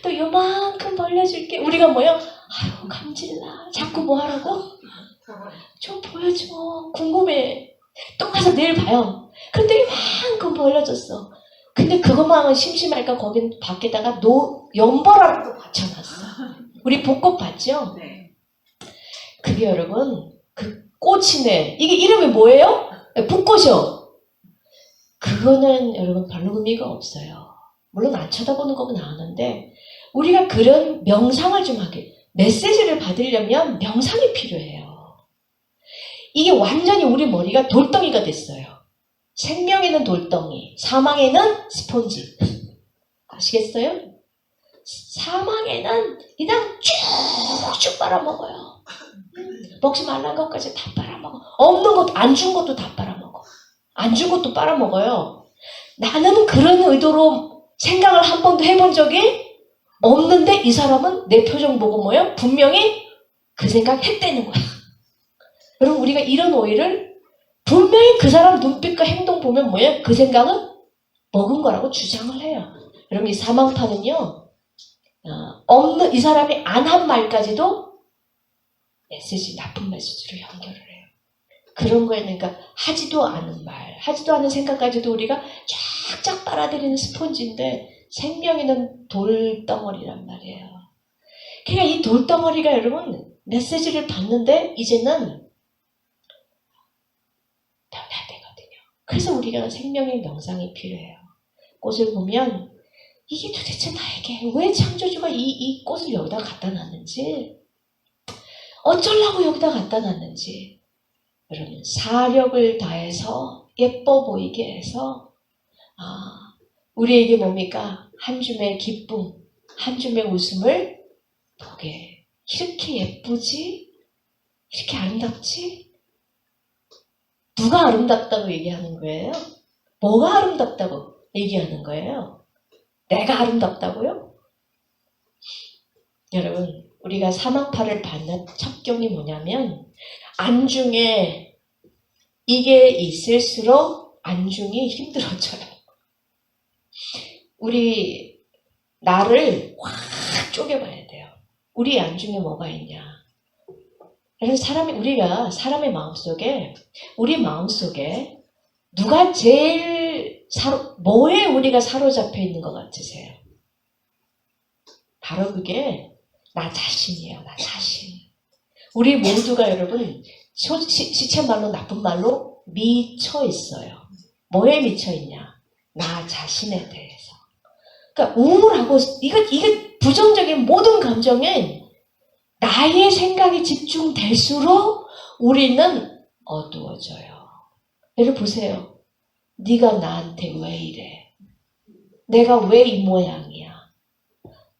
또 요만큼 벌려줄게. 우리가 아유 감질나. 자꾸 뭐 하라고? 좀 보여줘. 궁금해. 또 가서 내일 봐요. 근데 이만큼 벌려졌어. 근데 그것만은 심심할까 거긴 밖에다가 연보라도 받쳐놨어. 우리 벚꽃 봤죠? 네. 그게 여러분 그 꽃이네. 이게 이름이 뭐예요? 벚꽃이요. 그거는 여러분 별로 의미가 없어요. 물론 안 쳐다보는 거면 아는데 우리가 그런 명상을 좀 하게 메시지를 받으려면 명상이 필요해요. 이게 완전히 우리 머리가 돌덩이가 됐어요. 생명에는 돌덩이, 사망에는 스폰지. 아시겠어요? 사망에는 그냥 쭉쭉 빨아먹어요. 먹지 말란 것까지 다 빨아먹어. 없는 것, 안 준 것도 다 빨아먹어. 안 준 것도 빨아먹어요. 나는 그런 의도로 생각을 한 번도 해본 적이 없는데 이 사람은 내 표정 보고 뭐예요? 분명히 그 생각 했다는 거야. 여러분 우리가 이런 오해를 분명히 그 사람 눈빛과 행동 보면 뭐예요? 그 생각은 먹은 거라고 주장을 해요. 여러분 이 사망파는요. 없는 이 사람이 안 한 말까지도 메시지, 나쁜 메시지로 연결을 해요. 그런 거에는 그러니까 하지도 않은 말, 하지도 않은 생각까지도 우리가 쫙쫙 빨아들이는 스폰지인데 생명에는 돌덩어리란 말이에요. 그러니까 이 돌덩어리가 여러분 메시지를 받는데 이제는 변해야 되거든요. 그래서 우리가 생명의 명상이 필요해요. 꽃을 보면 이게 도대체 나에게 왜 창조주가 이 꽃을 여기다 갖다 놨는지 어쩌려고 여기다 갖다 놨는지 여러분 사력을 다해서 예뻐 보이게 해서 우리에게 뭡니까? 한 줌의 기쁨, 한 줌의 웃음을 보게 이렇게 예쁘지? 이렇게 아름답지? 누가 아름답다고 얘기하는 거예요? 뭐가 아름답다고 얘기하는 거예요? 내가 아름답다고요? 여러분 우리가 사망파를 받는 첩경이 뭐냐면 안중에 이게 있을수록 안중이 힘들어져요. 우리 나를 확 쪼개봐야 돼요. 우리 안중에 뭐가 있냐? 그래서 우리가 사람의 마음속에 우리 마음속에 누가 제일 뭐에 우리가 사로잡혀 있는 것 같으세요? 바로 그게 나 자신이에요. 나 자신. 우리 모두가 여러분 시체 말로 나쁜 말로 미쳐 있어요. 뭐에 미쳐 있냐? 나 자신에 대해서. 그러니까 우울하고 이게 부정적인 모든 감정엔 나의 생각이 집중될수록 우리는 어두워져요. 여러분 보세요. 네가 나한테 왜 이래? 내가 왜 이 모양이야?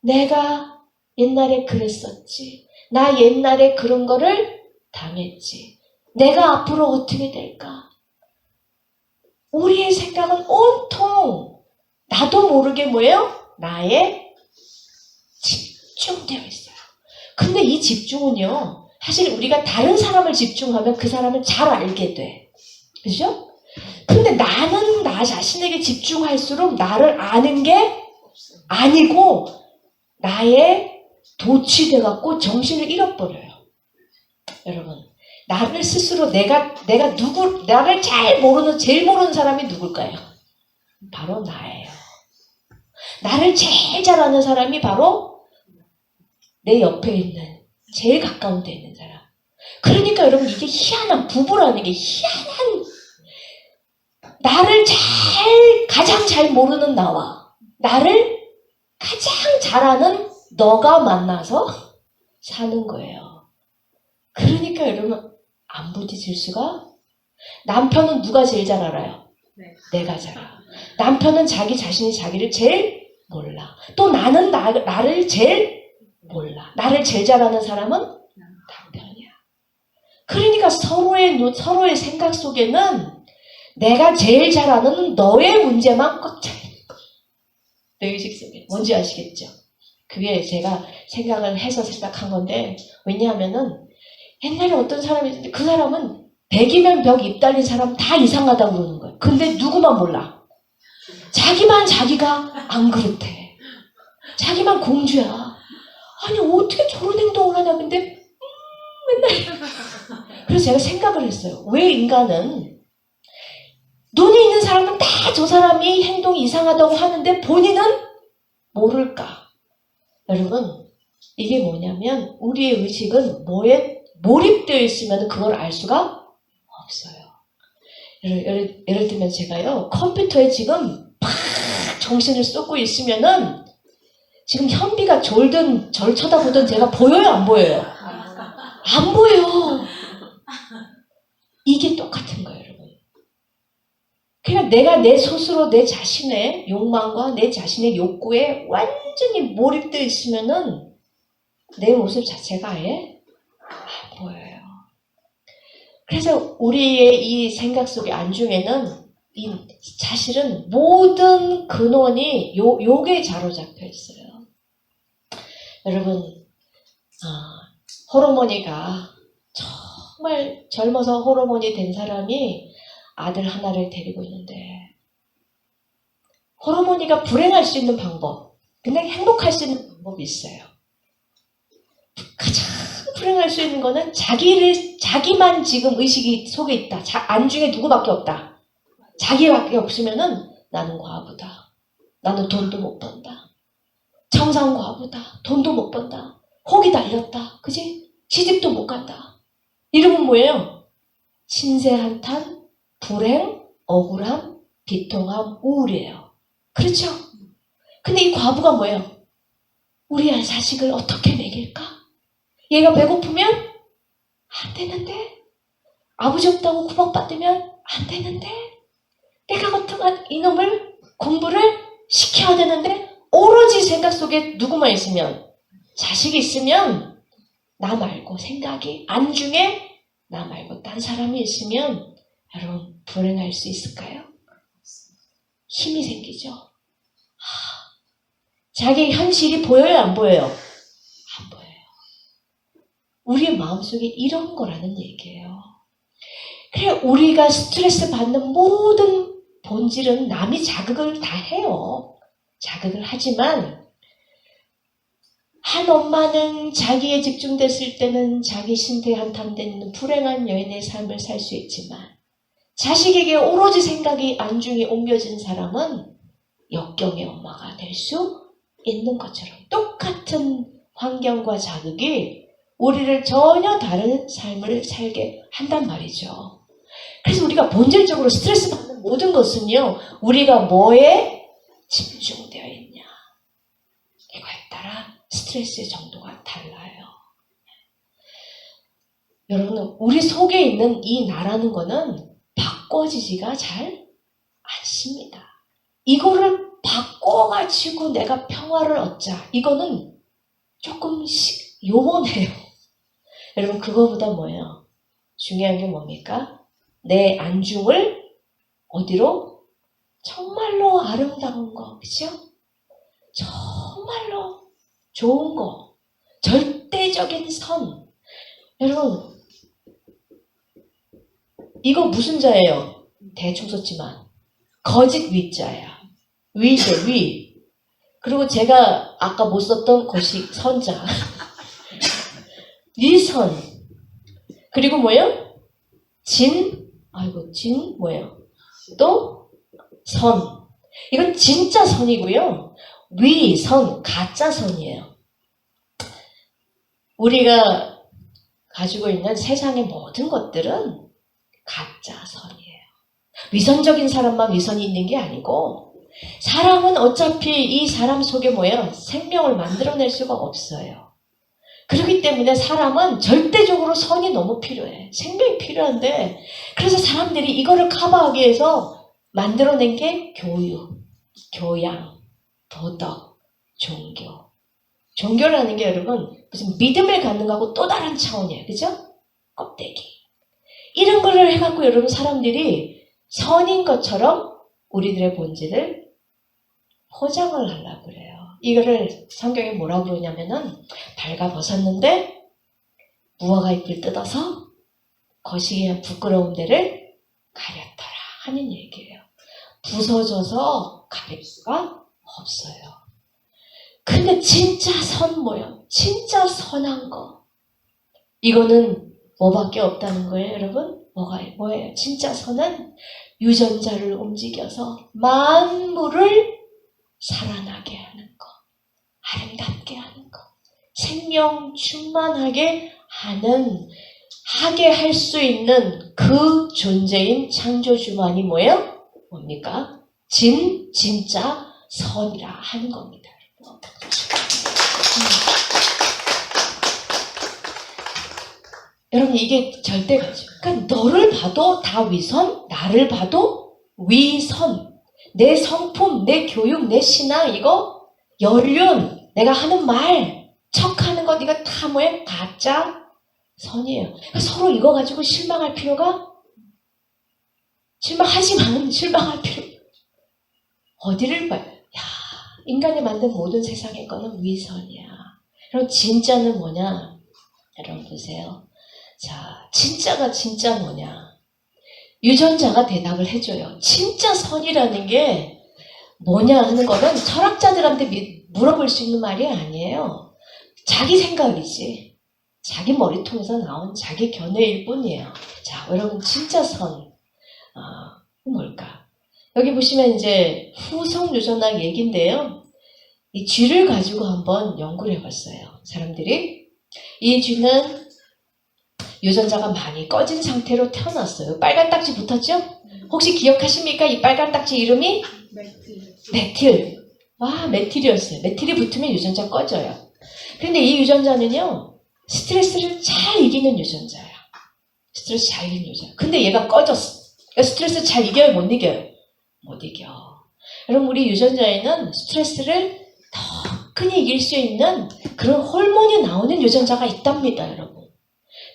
내가 옛날에 그랬었지. 나 옛날에 그런 거를 당했지. 내가 앞으로 어떻게 될까? 우리의 생각은 온통 나도 모르게 뭐예요? 나에 집중되어 있어요. 근데 이 집중은요. 사실 우리가 다른 사람을 집중하면 그 사람을 잘 알게 돼. 그죠? 근데 나는 나 자신에게 집중할수록 나를 아는 게 아니고 나의 도취돼갖고 정신을 잃어버려요. 여러분, 나를 스스로 나를 제일 모르는 사람이 누굴까요? 바로 나예요. 나를 제일 잘 아는 사람이 바로 내 옆에 있는, 제일 가까운 데 있는 사람. 그러니까 여러분, 이게 희한한, 부부라는 게 희한한, 나를 가장 잘 모르는 나와, 나를 가장 잘 아는 너가 만나서 사는 거예요. 그러니까 여러분, 안 부딪힐 수가? 남편은 누가 제일 잘 알아요? 네. 내가 잘 알아. 남편은 자기 자신이 자기를 제일 몰라. 또 나는 나를 제일 몰라. 나를 제일 잘 아는 사람은 남편이야. 그러니까 서로의 생각 속에는 내가 제일 잘 아는 너의 문제만 꽉 차 있는 거예요. 내 의식 속에. 뭔지 아시겠죠? 그게 제가 생각을 해서 생각한 건데, 왜냐하면은 옛날에 어떤 사람이 있는데 그 사람은 100이면 100 입 달린 사람 다 이상하다고 그러는 거예요. 근데 누구만 몰라. 자기가 안 그렇대. 자기만 공주야. 아니 어떻게 저런 행동을 하냐. 근데 맨날 그래서 제가 생각을 했어요. 왜 인간은 사람은 다 저 사람이 행동이 이상하다고 하는데 본인은 모를까? 여러분, 이게 뭐냐면 우리의 의식은 뭐에 몰입되어 있으면 그걸 알 수가 없어요. 예를 들면 제가요, 컴퓨터에 지금 팍 정신을 쏟고 있으면은 지금 현비가 졸든 절 쳐다보든 제가 보여요, 안 보여요? 안 보여. 이게 똑같은 거예요, 여러분. 그냥 내가 내 스스로 내 자신의 욕망과 내 자신의 욕구에 완전히 몰입되어 있으면은 내 모습 자체가 아예 안 보여요. 그래서 우리의 이 생각 속의 안중에는 이 사실은 모든 근원이 욕에 자로잡혀 있어요. 여러분, 호르몬이가 정말 젊어서 호르몬이 된 사람이 아들 하나를 데리고 있는데 호르몬이가 불행할 수 있는 방법, 그냥 행복할 수 있는 방법이 있어요. 가장 불행할 수 있는 거는 자기만 지금 의식이 속에 있다. 안중에 누구밖에 없다. 자기밖에 없으면은 나는 과부다. 나는 돈도 못 번다. 정상 과부다. 돈도 못 번다. 혹이 달렸다. 그지? 시집도 못 간다. 이러면 뭐예요? 신세한탄, 불행, 억울함, 비통함, 우울이에요. 그렇죠? 근데 이 과부가 뭐예요? 우리 자식을 어떻게 먹일까? 얘가 배고프면 안 되는데, 아버지 없다고 구박받으면 안 되는데, 내가 어떡한 이놈을 공부를 시켜야 되는데, 오로지 생각 속에 누구만 있으면, 자식이 있으면 나 말고 생각이 안중에 나 말고 딴 사람이 있으면 여러분 불행할 수 있을까요? 힘이 생기죠. 자기 현실이 보여요, 안 보여요? 안 보여요. 우리의 마음속에 이런 거라는 얘기예요. 그래, 우리가 스트레스 받는 모든 본질은 남이 자극을 다 해요. 자극을 하지만 한 엄마는 자기에 집중됐을 때는 자기 신태에 한탄되는 불행한 여인의 삶을 살 수 있지만 자식에게 오로지 생각이 안중에 옮겨진 사람은 역경의 엄마가 될 수 있는 것처럼 똑같은 환경과 자극이 우리를 전혀 다른 삶을 살게 한단 말이죠. 그래서 우리가 본질적으로 스트레스 받는 모든 것은요, 우리가 뭐에 집중되어 있냐, 이거에 따라 스트레스의 정도가 달라요. 여러분, 우리 속에 있는 이 나라는 거는 바꿔지지가 잘 않습니다. 이거를 바꿔가지고 내가 평화를 얻자, 이거는 조금씩 요원해요. 여러분, 그거보다 뭐예요? 중요한 게 뭡니까? 내 안중을 어디로? 정말로 아름다운 거, 그죠? 정말로 좋은 거, 절대적인 선. 여러분, 이거 무슨 자예요? 대충 썼지만 거짓 위자야. 위죠, 위. 그리고 제가 아까 못 썼던 것이 선자. 위선. 그리고 뭐예요? 진 뭐예요? 또 선. 이건 진짜 선이고요. 위선, 가짜 선이에요. 우리가 가지고 있는 세상의 모든 것들은 가짜 선이에요. 위선적인 사람만 위선이 있는 게 아니고 사람은 어차피 이 사람 속에 뭐예요? 생명을 만들어낼 수가 없어요. 그렇기 때문에 사람은 절대적으로 선이 너무 필요해. 생명이 필요한데 그래서 사람들이 이거를 커버하기 위해서 만들어낸 게 교육, 교양, 도덕, 종교. 종교라는 게 여러분 무슨 믿음을 갖는 거하고 또 다른 차원이에요. 그죠? 껍데기. 이런 거를 해갖고 여러분 사람들이 선인 것처럼 우리들의 본질을 포장을 하려고 그래요. 이거를 성경에 뭐라고 그러냐면은 발가 벗었는데 무화과 잎을 뜯어서 거시기한 부끄러운 데를 가렸더라 하는 얘기예요. 부서져서 가릴 수가 없어요. 근데 진짜 선 뭐예요? 진짜 선한 거. 이거는 뭐밖에 없다는 거예요, 여러분? 뭐예요? 진짜 선은 유전자를 움직여서 만물을 살아나게 하는 것, 아름답게 하는 것, 생명 충만하게 하게 할 수 있는 그 존재인 창조주만이 뭐예요? 뭡니까? 진짜 선이라 하는 겁니다. 여러분 이게 절대 가죠. 그러니까 너를 봐도 다 위선, 나를 봐도 위선. 내 성품, 내 교육, 내 신앙 이거 연륜, 내가 하는 말, 척하는 것 이거 다 뭐예요? 가짜 선이에요. 그러니까 서로 이거 가지고 실망할 필요가 실망하지만 실망할 필요 어디를 봐요? 야, 인간이 만든 모든 세상의 거는 위선이야. 그럼 진짜는 뭐냐? 여러분 보세요. 자, 진짜가 진짜 뭐냐? 유전자가 대답을 해줘요. 진짜 선이라는 게 뭐냐 하는 거는 철학자들한테 물어볼 수 있는 말이 아니에요. 자기 생각이지. 자기 머리통에서 나온 자기 견해일 뿐이에요. 자, 여러분 진짜 선 뭘까? 여기 보시면 이제 후성 유전학 얘기인데요. 이 쥐를 가지고 한번 연구를 해봤어요. 사람들이 이 쥐는 유전자가 많이 꺼진 상태로 태어났어요. 빨간 딱지 붙었죠? 혹시 기억하십니까? 이 빨간 딱지 이름이? 메틸. 와, 메틸이었어요. 메틸이 붙으면 유전자 꺼져요. 그런데 이 유전자는요, 스트레스를 잘 이기는 유전자야. 스트레스 잘 이기는 유전자. 근데 얘가 꺼졌어. 그러니까 스트레스 잘 이겨요? 못 이겨요? 못 이겨. 여러분, 우리 유전자에는 스트레스를 더 크게 이길 수 있는 그런 호르몬이 나오는 유전자가 있답니다, 여러분.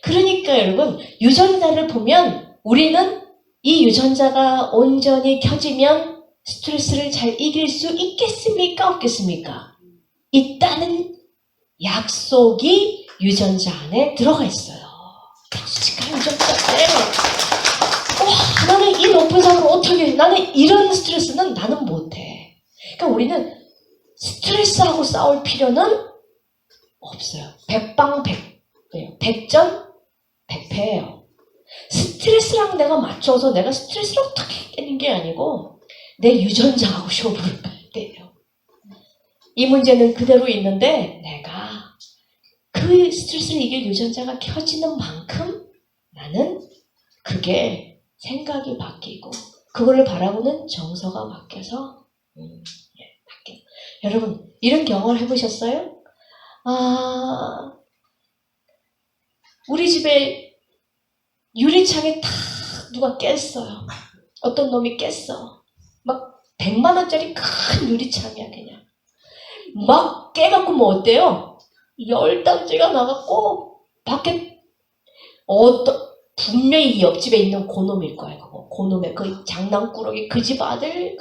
그러니까 여러분, 유전자를 보면 우리는 이 유전자가 온전히 켜지면 스트레스를 잘 이길 수 있겠습니까? 없겠습니까? 있다는 약속이 유전자 안에 들어가 있어요. 박수치가 유전자에 와, 나는 이 높은 상을 어떻게 나는 이런 스트레스는 나는 못해. 그러니까 우리는 스트레스하고 싸울 필요는 없어요. 백전 백패예요. 스트레스랑 내가 맞춰서 내가 스트레스를 어떻게 깨는 게 아니고 내 유전자하고 쇼부를 봐야 돼요. 이 문제는 그대로 있는데 내가 그 스트레스를 이길 유전자가 켜지는 만큼 나는 그게 생각이 바뀌고 그거를 바라보는 정서가 바뀌어서 바뀌어요. 여러분 이런 경험을 해보셨어요? 우리 집에 유리창에 탁 누가 깼어요. 어떤 놈이 깼어. 막 100만 원짜리 큰 유리창이야 그냥. 막 깨갖고 뭐 어때요? 열단지가 나갖고 밖에 분명히 이 옆집에 있는 고놈일 거야. 고놈의 그 장난꾸러기 그 집 아들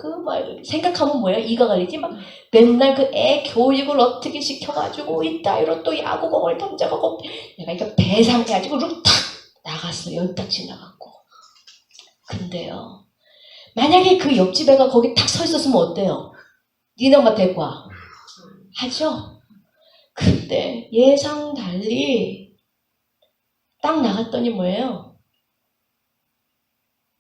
생각하면 뭐야? 이가 가리지 막 맨날 그 애 교육을 어떻게 시켜가지고 이따위로 또 야구공을 던져가고 내가 이거 배상해가지고 룩 탁 나갔어. 열딱지 나갔고. 근데요. 만약에 그 옆집 애가 거기 탁 서 있었으면 어때요? 니네 엄마 데리고 와. 하죠? 근데 예상 달리 딱 나갔더니 뭐예요?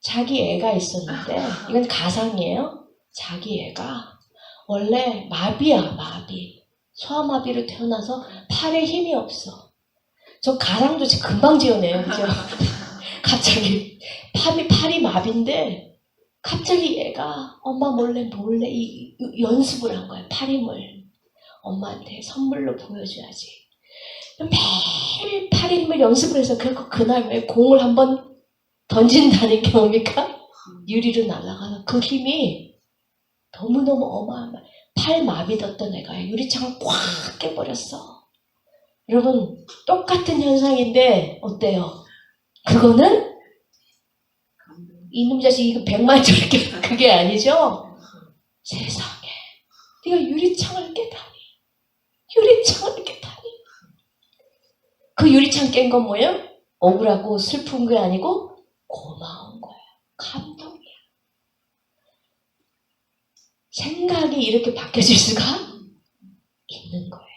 자기 애가 있었는데 이건 가상이에요. 자기 애가 원래 마비야. 소아마비로 태어나서 팔에 힘이 없어. 저 가상도 금방 지어내요. 그죠? 갑자기 팔이 마비인데 갑자기 얘가 엄마 몰래 연습을 한 거야. 팔 힘을 엄마한테 선물로 보여줘야지. 매일 팔 힘을 연습을 해서 그래서 그날 왜 공을 한번 던진다는 게 뭡니까? 유리로 날아가서 그 힘이 너무너무 어마어마해. 팔 마비됐던 애가 유리창을 꽉 깨버렸어. 여러분 똑같은 현상인데 어때요? 그거는 이놈 자식 이거 100만짜리 그게 아니죠? 세상에 네가 유리창을 깨다니. 그 유리창 깬 건 뭐예요? 억울하고 슬픈 게 아니고 고마운 거예요. 감동이야. 생각이 이렇게 바뀌어질 수가 있는 거예요.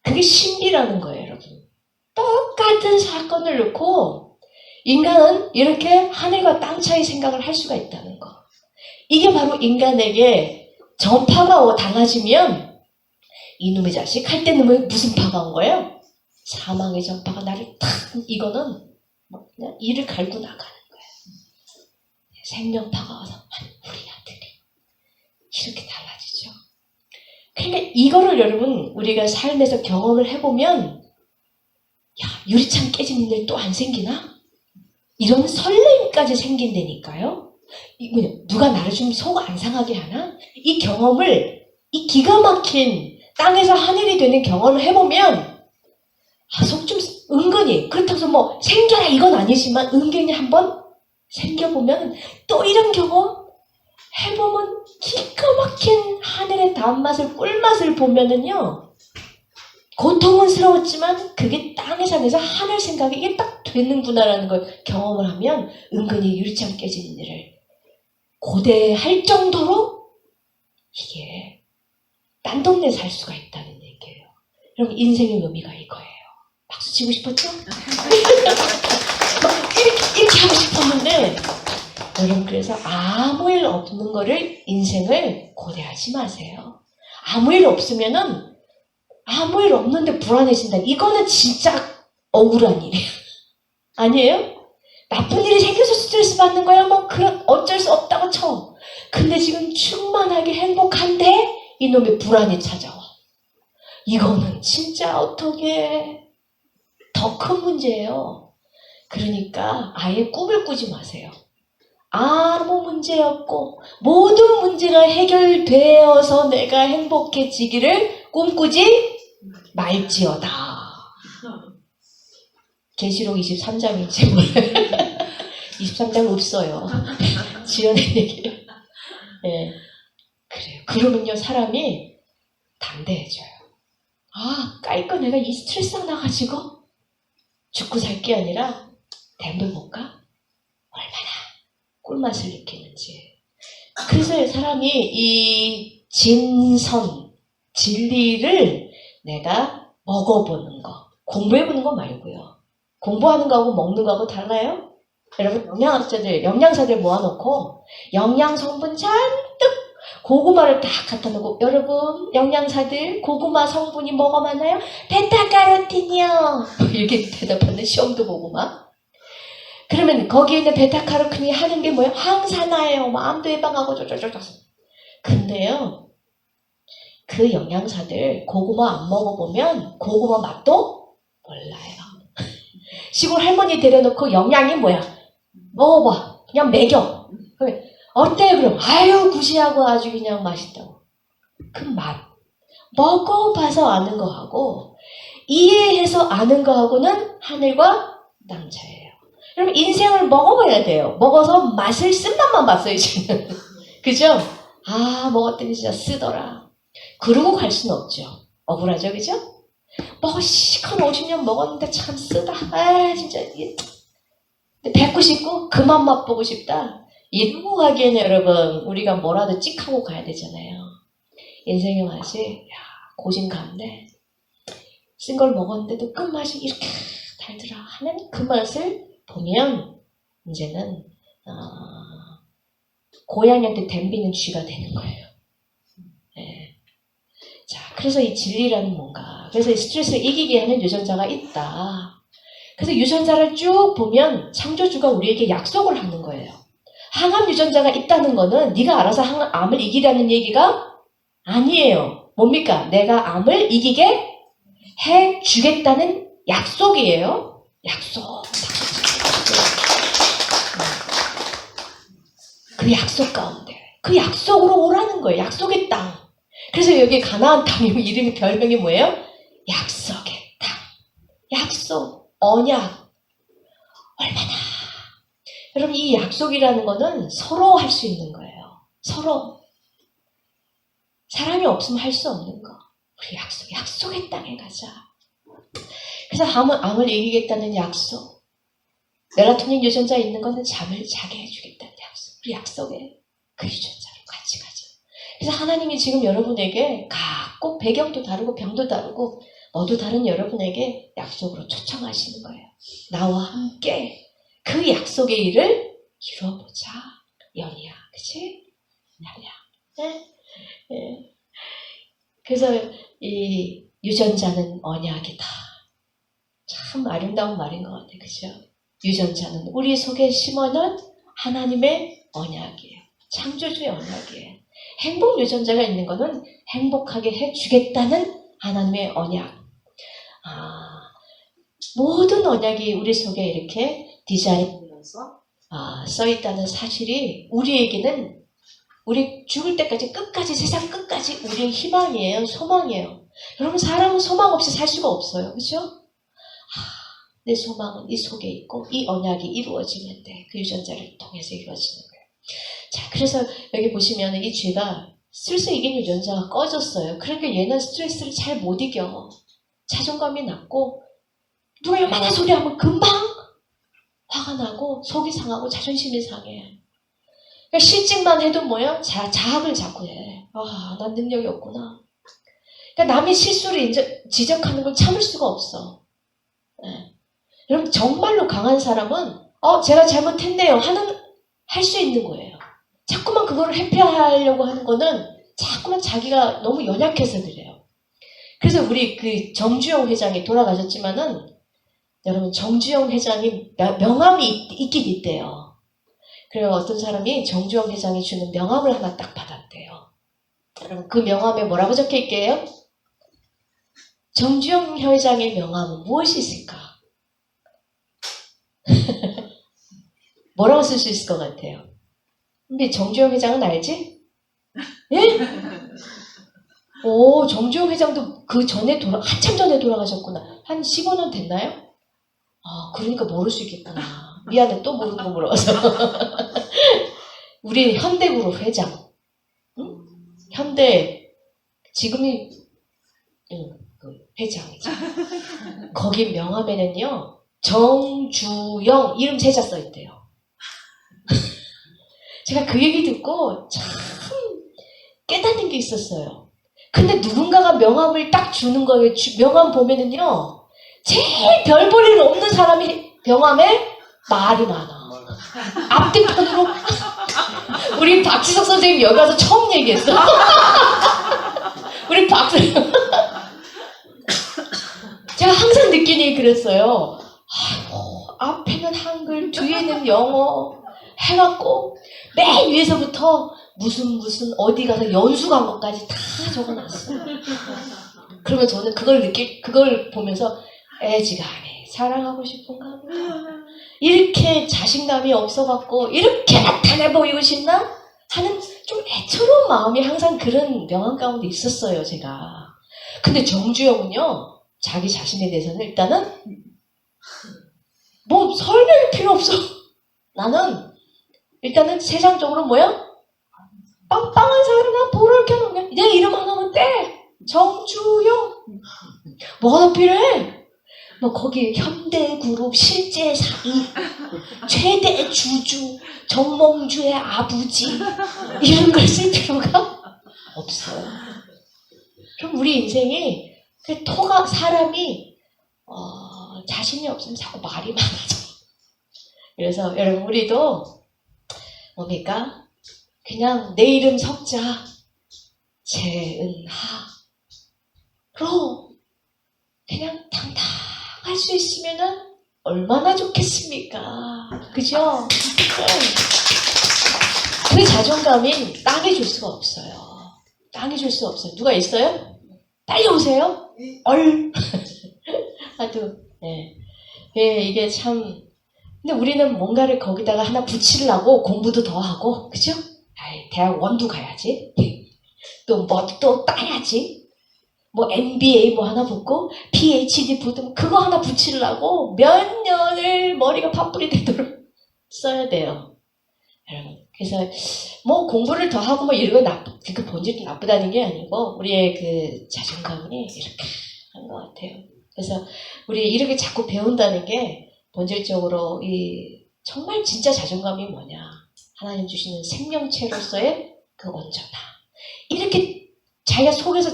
그게 신비라는 거예요, 여러분. 똑같은 사건을 놓고 인간은 이렇게 하늘과 땅 차이 생각을 할 수가 있다는 거. 이게 바로 인간에게 전파가 당하지면 이놈의 자식 할 때는 무슨 파가 온 거예요? 사망의 전파가 나를 탁, 이거는 그냥 이를 갈고 나가는 거예요. 생명파가 와서 우리 아들이 이렇게 달라지죠. 그러니까 이거를 여러분 우리가 삶에서 경험을 해보면 야, 유리창 깨지는 일 또 안 생기나? 이런 설렘까지 생긴다니까요. 누가 나를 좀 속 안 상하게 하나? 이 경험을, 이 기가 막힌 땅에서 하늘이 되는 경험을 해보면 속 좀 은근히, 그렇다고 해서 뭐 생겨라 이건 아니지만 은근히 한번 생겨보면 또 이런 경험 해보면 기가 막힌 하늘의 단맛을, 꿀맛을 보면은요, 고통스러웠지만 그게 땅에 살면서 하늘 생각이 이게 딱 되는구나라는 걸 경험을 하면 은근히 유리창 깨지는 일을 고대할 정도로 이게 딴 동네 살 수가 있다는 얘기예요. 여러분 인생의 의미가 이거예요. 박수 치고 싶었죠? 이렇게 하고 싶었는데 여러분 그래서 아무 일 없는 거를 인생을 고대하지 마세요. 아무 일 없으면은 아무 일 없는데 불안해진다. 이거는 진짜 억울한 일이에요. 아니에요? 나쁜 일이 생겨서 스트레스 받는 거야. 뭐 그런 어쩔 수 없다고 쳐. 근데 지금 충만하게 행복한데 이놈의 불안이 찾아와. 이거는 진짜 어떻게 더 큰 문제예요. 그러니까 아예 꿈을 꾸지 마세요. 아무 문제 없고 모든 문제가 해결되어서 내가 행복해지기를 꿈꾸지 말지어다. 계시록 23장인지 몰라요. 23장 없어요. 지어낸 얘기예요. 네. 그래요. 그러면요 사람이 담대해져요. 아, 깔까 내가 이 스트레스가 나가지고 죽고 살 게 아니라 댐블 볼까? 얼마나 꿀맛을 느끼는지. 그래서 사람이 이 진선, 진리를 내가 먹어보는 거, 공부해보는 거 말고요. 공부하는 거하고 먹는 거하고 달라요? 여러분 영양사들 모아놓고 영양 성분 잔뜩 고구마를 딱 갖다 놓고 여러분 영양사들 고구마 성분이 뭐가 많아요? 베타카로틴이요. 이렇게 대답하는 시험도 보고 막. 그러면 거기에 있는 베타카로틴이 하는 게 뭐예요? 항산화예요. 마음도 예방하고 쪼쪼쪼쪼. 근데요 그 영양사들 고구마 안 먹어보면 고구마 맛도 몰라요. 시골 할머니 데려놓고 영양이 뭐야? 먹어봐. 그냥 먹여. 어때 그럼? 아유 구시하고 아주 그냥 맛있다고. 그 맛. 먹어봐서 아는 거하고 이해해서 아는 거하고는 하늘과 땅 차이예요. 여러분 인생을 먹어봐야 돼요. 먹어서 맛을 쓴맛만 봤어요 지금. 그죠? 아 먹었더니 진짜 쓰더라. 그러고 갈 수는 없죠. 억울하죠 그죠? 먹어 시커 50년 먹었는데 참 쓰다. 아 진짜 뱉고 싶고 그만 맛보고 싶다. 이러고 가기에는 여러분 우리가 뭐라도 찍하고 가야 되잖아요. 인생의 맛이 고진감네. 쓴 걸 먹었는데도 끝맛이 이렇게 달더라 하는 그 맛을 보면 이제는 고양이한테 댐비는 쥐가 되는 거예요. 네. 자, 그래서 이 진리라는 뭔가, 그래서 이 스트레스를 이기게 하는 유전자가 있다. 그래서 유전자를 쭉 보면 창조주가 우리에게 약속을 하는 거예요. 항암 유전자가 있다는 거는 네가 알아서 암을 이기라는 얘기가 아니에요. 뭡니까? 내가 암을 이기게 해주겠다는 약속이에요. 약속. 그 약속 가운데 그 약속으로 오라는 거예요. 약속의 땅. 그래서 여기 가나안 땅 이름이 별명이 뭐예요? 약속의 땅. 약속, 언약. 얼마나 여러분 이 약속이라는 거는 서로 할 수 있는 거예요. 서로. 사람이 없으면 할 수 없는 거. 우리 약속의 땅에 가자. 그래서 암을 이기겠다는 약속. 멜라토닌 유전자 있는 거는 잠을 자게 해주겠다는 약속. 우리 약속에 그 유전자로 같이 가자. 그래서 하나님이 지금 여러분에게 꼭 배경도 다르고 병도 다르고 뭐도 다른 여러분에게 약속으로 초청하시는 거예요. 나와 함께 그 약속의 일을 이루어보자. 연이야. 그치? 연이야. 네? 네. 그래서 이 유전자는 언약이다. 참 아름다운 말인 것 같아요. 그죠? 유전자는 우리 속에 심어놓은 하나님의 언약이에요. 창조주의 언약이에요. 행복 유전자가 있는 것은 행복하게 해주겠다는 하나님의 언약. 모든 언약이 우리 속에 이렇게 디자인되어서 써있다는 사실이 우리에게는 우리 죽을 때까지 끝까지 세상 끝까지 우리의 희망이에요. 소망이에요. 여러분 사람은 소망 없이 살 수가 없어요. 그렇죠? 내 소망은 이 속에 있고 이 언약이 이루어지면 돼. 그 유전자를 통해서 이루어지는 거예요. 자, 그래서 여기 보시면 이 쥐가 스트레스 이긴 유전자가 꺼졌어요. 그러니까 얘는 스트레스를 잘 못 이겨. 자존감이 낮고 누가 얼마나 소리하면 금방 화가 나고 속이 상하고 자존심이 상해. 그러니까 실직만 해도 뭐야? 자학을 자꾸 해. 난 능력이 없구나. 그러니까 남의 실수를 지적하는 걸 참을 수가 없어. 네. 여러분 정말로 강한 사람은 제가 잘못했네요 할 수 있는 거예요. 자꾸만 그거를 회피하려고 하는 거는 자꾸만 자기가 너무 연약해서 그래요. 그래서 우리 그 정주영 회장이 돌아가셨지만은 여러분 정주영 회장이 명함이 있긴 있대요. 그리고 어떤 사람이 정주영 회장이 주는 명함을 하나 딱 받았대요. 여러분 그 명함에 뭐라고 적혀 있게요? 정주영 회장의 명함은 무엇이 있을까? 뭐라고 쓸 수 있을 것 같아요? 근데 정주영 회장은 알지? 예? 오, 정주영 회장도 그 전에 한참 전에 돌아가셨구나. 한 15년 됐나요? 그러니까 모를 수 있겠구나. 미안해, 또 모르는 거 물어봐서. 우리 현대그룹 회장. 응? 현대, 지금이, 그 회장이죠. 거기 명함에는요, 정주영 이름 세자 써있대요. 제가 그 얘기 듣고 참 깨닫는 게 있었어요. 근데 누군가가 명함을 딱 주는 거예요. 명함 보면은요, 제일 별 볼 일 없는 사람이 명함에 말이 많아. 앞뒤편으로 우리 박지석 선생님 여기 와서 처음 얘기했어. 우리 제가 항상 느끼니 그랬어요. 앞에는 한글, 뒤에는 영어 해갖고 맨 위에서부터 무슨 어디 가서 연수 간 것까지 다 적어놨어요. 그러면 저는 그걸 보면서 지가 아니 사랑하고 싶은가 보다. 이렇게 자신감이 없어갖고 이렇게 나타내 보이고 싶나? 하는 좀 애처로운 마음이 항상 그런 명함 가운데 있었어요, 제가. 근데 정주영은요, 자기 자신에 대해서는 일단은 뭐 설명이 필요 없어. 나는 일단은 세상적으로 뭐야? 빵빵한 사람이나 볼을 켜놓으면 내 이름 하나면 돼. 정주영. 뭐가 더 필요해? 뭐 거기 현대그룹 실제 사위, 최대 주주, 정몽주의 아버지 이런 걸 쓸 필요가 없어요. 그럼 우리 인생이 사람이 자신이 없으면 자꾸 말이 많아져. 그래서 여러분 우리도 뭡니까? 그냥 내 이름 석자 재은하로 그냥 당당할 수 있으면은 얼마나 좋겠습니까? 그죠? 그 자존감이 땅에 줄 수가 없어요. 땅에 줄 수 없어요. 누가 있어요? 빨리 오세요. 하여튼 이게 참. 근데 우리는 뭔가를 거기다가 하나 붙이려고 공부도 더 하고, 그죠? 대학 원도 가야지. 또 뭐 또 따야지. 뭐 MBA 뭐 하나 붙고 PhD 붙으면 그거 하나 붙이려고 몇 년을 머리가 팥불이 되도록 써야 돼요. 여러분. 그래서 뭐 공부를 더 하고 뭐 이런 거 그 본질이 나쁘다는 게 아니고 우리의 그 자존감이 이렇게 한 것 같아요. 그래서 우리 이렇게 자꾸 배운다는 게 본질적으로 정말 진짜 자존감이 뭐냐. 하나님 주시는 생명체로서의 그 온전함. 이렇게 자기가 속에서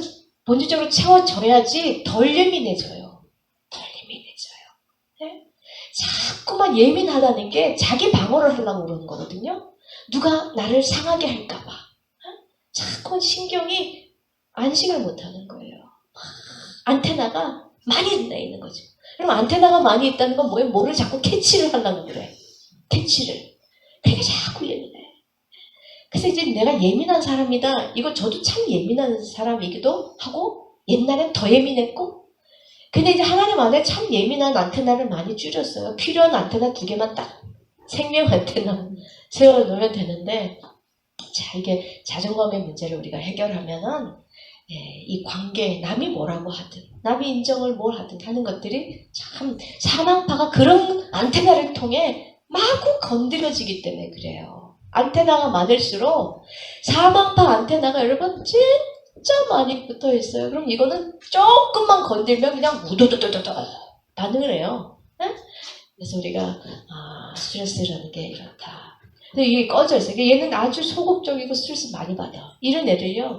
본질적으로 채워져야지 덜 예민해져요. 네? 자꾸 자꾸만 예민하다는 게 자기 방어를 하려고 그러는 거거든요. 누가 나를 상하게 할까봐. 자꾸만 신경이 안식을 못하는 거예요. 안테나가 많이 있는 거죠. 그럼 안테나가 많이 있다는 건 뭐예요? 뭐를 자꾸 캐치를 하려고 그래. 캐치를. 그러니까 자꾸 예민해. 그래서 이제 내가 예민한 사람이다. 이거 저도 참 예민한 사람이기도 하고 옛날엔 더 예민했고 근데 이제 하나님 안에 참 예민한 안테나를 많이 줄였어요. 필요한 안테나 2개만 딱 생명 안테나 세워놓으면 되는데 자 이게 자존감의 문제를 우리가 해결하면은 이 관계 남이 뭐라고 하든 남이 인정을 뭘 하든 하는 것들이 참 사망파가 그런 안테나를 통해 마구 건드려지기 때문에 그래요. 안테나가 많을수록 사망파 안테나가 여러분 진짜 많이 붙어 있어요. 그럼 이거는 조금만 건들면 그냥 우두두두두두 반응을 해요. 네? 그래서 우리가 스트레스라는 게 이렇다. 근데 이게 꺼져 있어요. 얘는 아주 소극적이고 스트레스 많이 받아. 이런 애들요.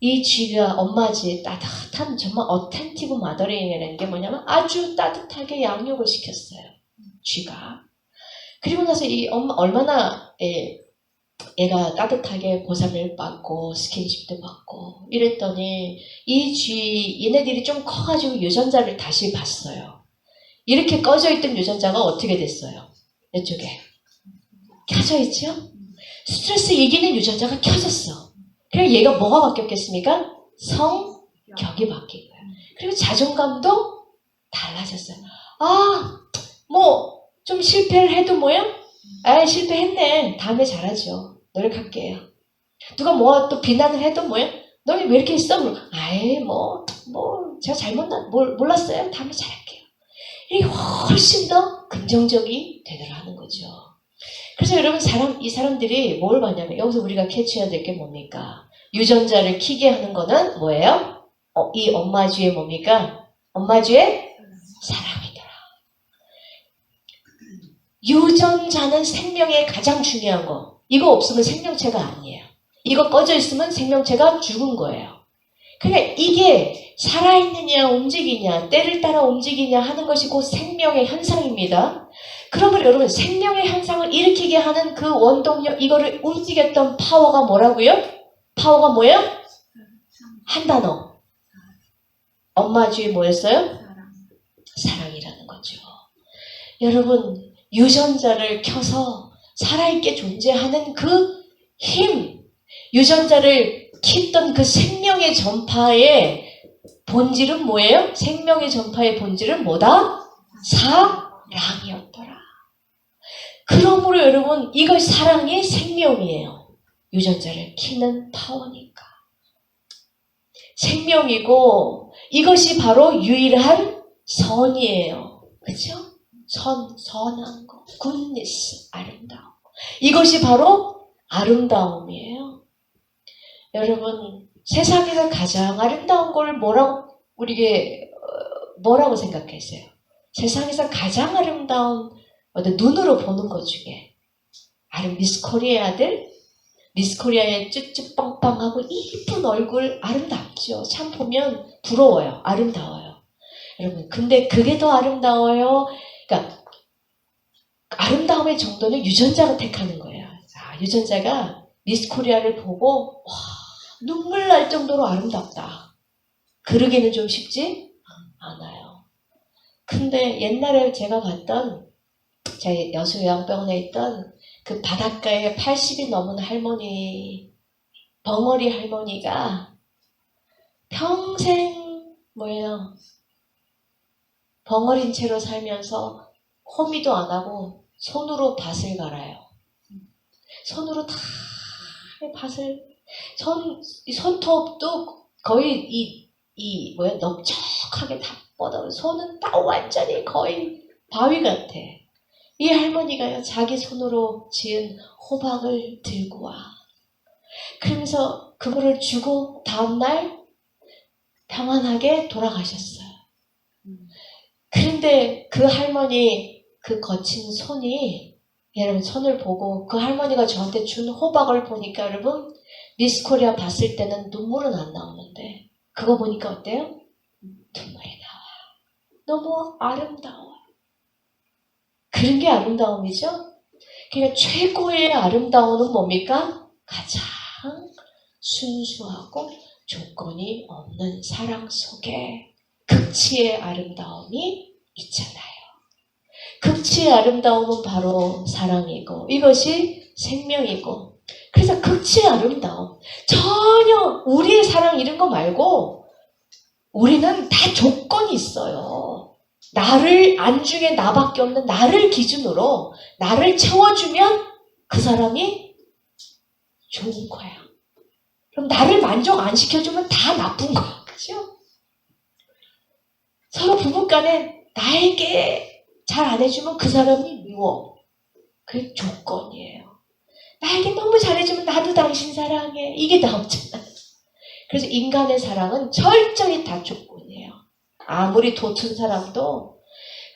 이 쥐가 엄마쥐의 따뜻한 정말 어텐티브 마더링이라는 게 뭐냐면 아주 따뜻하게 양육을 시켰어요. 쥐가. 그리고 나서 이 엄마 얼마나 얘가 따뜻하게 보살을 받고 스킨십도 받고 이랬더니 이 쥐 얘네들이 좀 커가지고 유전자를 다시 봤어요. 이렇게 꺼져 있던 유전자가 어떻게 됐어요? 이쪽에 켜져 있죠? 스트레스 이기는 유전자가 켜졌어. 그리고 얘가 뭐가 바뀌었겠습니까? 성격이 바뀐 거예요. 그리고 자존감도 달라졌어요. 좀 실패를 해도 뭐야? 실패했네. 다음에 잘하죠. 노력할게요. 누가 또 비난을 해도 뭐야? 너는 왜 이렇게 했어? 제가 몰랐어요. 다음에 잘할게요. 이게 훨씬 더 긍정적이 되더라는 거죠. 그래서 여러분 이 사람들이 뭘 봤냐면 여기서 우리가 캐치해야 될 게 뭡니까? 유전자를 키게 하는 거는 뭐예요? 이 엄마쥐의 뭡니까? 엄마쥐의 사랑이더라. 유전자는 생명의 가장 중요한 거. 이거 없으면 생명체가 아니에요. 이거 꺼져 있으면 생명체가 죽은 거예요. 그러니까 이게 살아있느냐 움직이냐 때를 따라 움직이냐 하는 것이 곧 생명의 현상입니다. 그러면 여러분 생명의 현상을 일으키게 하는 그 원동력 이거를 움직였던 파워가 뭐라고요? 파워가 뭐예요? 한 단어. 엄마쥐 뭐였어요? 사랑이라는 거죠. 여러분 유전자를 켜서 살아있게 존재하는 그 힘, 유전자를 켰던 그 생명의 전파의 본질은 뭐예요? 생명의 전파의 본질은 뭐다? 사랑이었더라. 그러므로 여러분 이거 사랑이 생명이에요. 유전자를 키는 파워니까. 생명이고 이것이 바로 유일한 선이에요. 그렇죠? 선한 거, 굿니스, 아름다움. 이것이 바로 아름다움이에요. 여러분 세상에서 가장 아름다운 걸 뭐라고 생각했어요? 세상에서 가장 아름다운 눈으로 보는 것 중에 미스 코리아 아들? 미스 코리아의 쭈쭈빵빵하고 이쁜 얼굴 아름답죠. 참 보면 부러워요. 아름다워요. 여러분 근데 그게 더 아름다워요. 그러니까 아름다움의 정도는 유전자가 택하는 거예요. 유전자가 미스 코리아를 보고 눈물 날 정도로 아름답다. 그러기는 좀 쉽지 않아요. 근데 옛날에 제가 갔던 제 여수 요양병원에 있던 그 바닷가에 80이 넘은 할머니, 벙어리 할머니가 평생 벙어린 채로 살면서 호미도 안 하고 손으로 밭을 갈아요. 손으로 다 밭을 손톱도 거의 넓적하게 다 뻗어. 손은 딱 완전히 거의 바위 같아. 이 할머니가요 자기 손으로 지은 호박을 들고 와. 그러면서 그거를 주고 다음날 평안하게 돌아가셨어요. 그런데 그 할머니 그 거친 손이 여러분 손을 보고 그 할머니가 저한테 준 호박을 보니까 여러분 미스 코리아 봤을 때는 눈물은 안 나오는데 그거 보니까 어때요? 눈물이 나와. 너무 아름다워. 그런 게 아름다움이죠. 그러니까 최고의 아름다움은 뭡니까? 가장 순수하고 조건이 없는 사랑 속에 극치의 아름다움이 있잖아요. 극치의 아름다움은 바로 사랑이고 이것이 생명이고, 그래서 극치의 아름다움, 전혀 우리의 사랑 이런 거 말고 우리는 다 조건이 있어요. 나를, 안중에 나밖에 없는 나를 기준으로 나를 채워주면 그 사람이 좋은 거야. 그럼 나를 만족 안 시켜주면 다 나쁜 거야. 그죠? 서로 부부간에 나에게 잘 안 해주면 그 사람이 미워. 그게 조건이에요. 나에게 너무 잘해주면 나도 당신 사랑해. 이게 나오잖아요. 그래서 인간의 사랑은 철저히 다 조건이에요. 아무리 도튼 사랑도.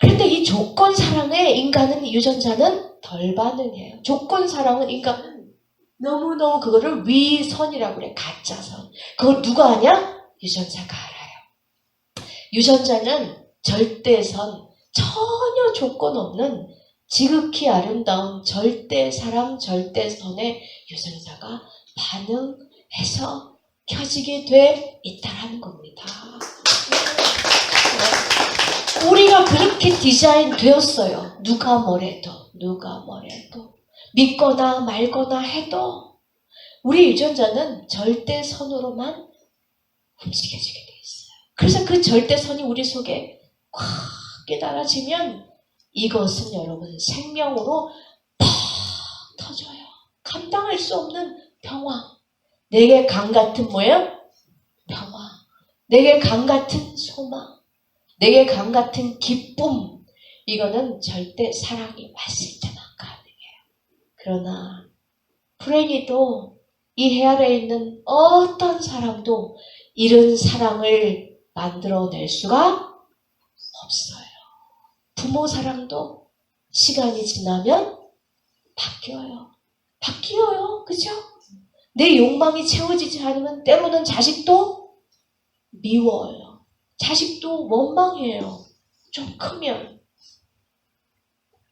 그런데 이 조건 사랑에 인간은, 유전자는 덜 반응해요. 조건 사랑은 인간은 너무너무 그거를 위선이라고 그래. 가짜선. 그걸 누가 아냐? 유전자가 알아요. 유전자는 절대선, 전혀 조건 없는 지극히 아름다운 절대 사랑, 절대선에 유전자가 반응해서 켜지게 돼 있다라는 겁니다. 우리가 그렇게 디자인 되었어요. 누가 뭐래도. 믿거나 말거나 해도 우리 유전자는 절대선으로만 움직여지게 돼 있어요. 그래서 그 절대선이 우리 속에 꽉 깨달아지면 이것은 여러분 생명으로 팍 터져요. 감당할 수 없는 평화. 내게 강 같은 뭐예요? 평화. 내게 강 같은 소망. 내게 강 같은 기쁨. 이거는 절대 사랑이 왔을 때만 가능해요. 그러나 불행히도 이 해아래에 있는 어떤 사람도 이런 사랑을 만들어낼 수가 없어요. 부모 사랑도 시간이 지나면 바뀌어요. 그죠? 내 욕망이 채워지지 않으면 때로는 자식도 미워요. 자식도 원망해요. 좀 크면.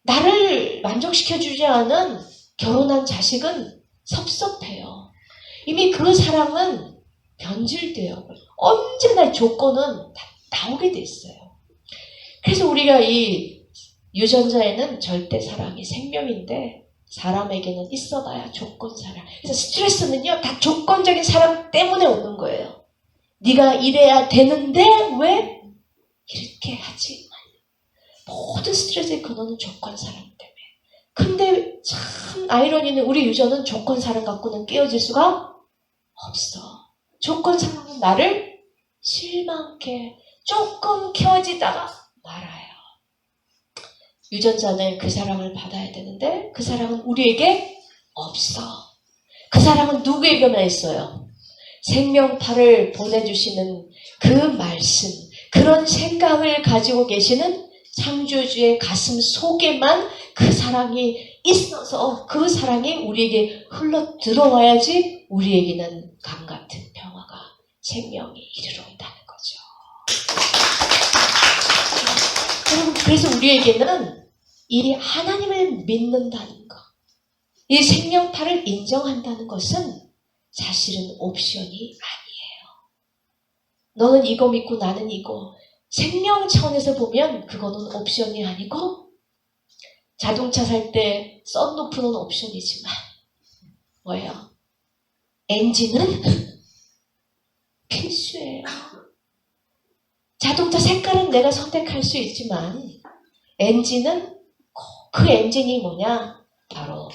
나를 만족시켜주지 않은 결혼한 자식은 섭섭해요. 이미 그 사랑은 변질돼요. 언제나 조건은 다 나오게 돼 있어요. 그래서 우리가 이 유전자에는 절대 사랑이 생명인데 사람에게는 있어봐야 조건 사랑. 그래서 스트레스는요 다 조건적인 사랑 때문에 오는 거예요. 네가 이래야 되는데 왜 이렇게 하지? 모든 스트레스의 근원은 조건 사랑 때문에. 근데 참 아이러니는 우리 유전은 조건 사랑 갖고는 깨어질 수가 없어. 조건 사랑은 나를 실망케 조금 켜지다가 말아요. 유전자는 그 사랑을 받아야 되는데 그 사랑은 우리에게 없어. 그 사랑은 누구에게만 있어요? 생명파를 보내주시는 그 말씀, 그런 생각을 가지고 계시는 창조주의 가슴 속에만 그 사랑이 있어서 그 사랑이 우리에게 흘러 들어와야지 우리에게는 강 같은 평화가, 생명이 이르러 온다는 거죠. 여러분, 그래서 우리에게는 이 하나님을 믿는다는 것, 이 생명파를 인정한다는 것은 사실은 옵션이 아니에요. 너는 이거 믿고 나는 이거. 생명 차원에서 보면 그거는 옵션이 아니고, 자동차 살 때 썬루프는 옵션이지만 뭐예요? 엔진은 필수예요. 자동차 색깔은 내가 선택할 수 있지만 엔진은 그 엔진이 뭐냐? 바로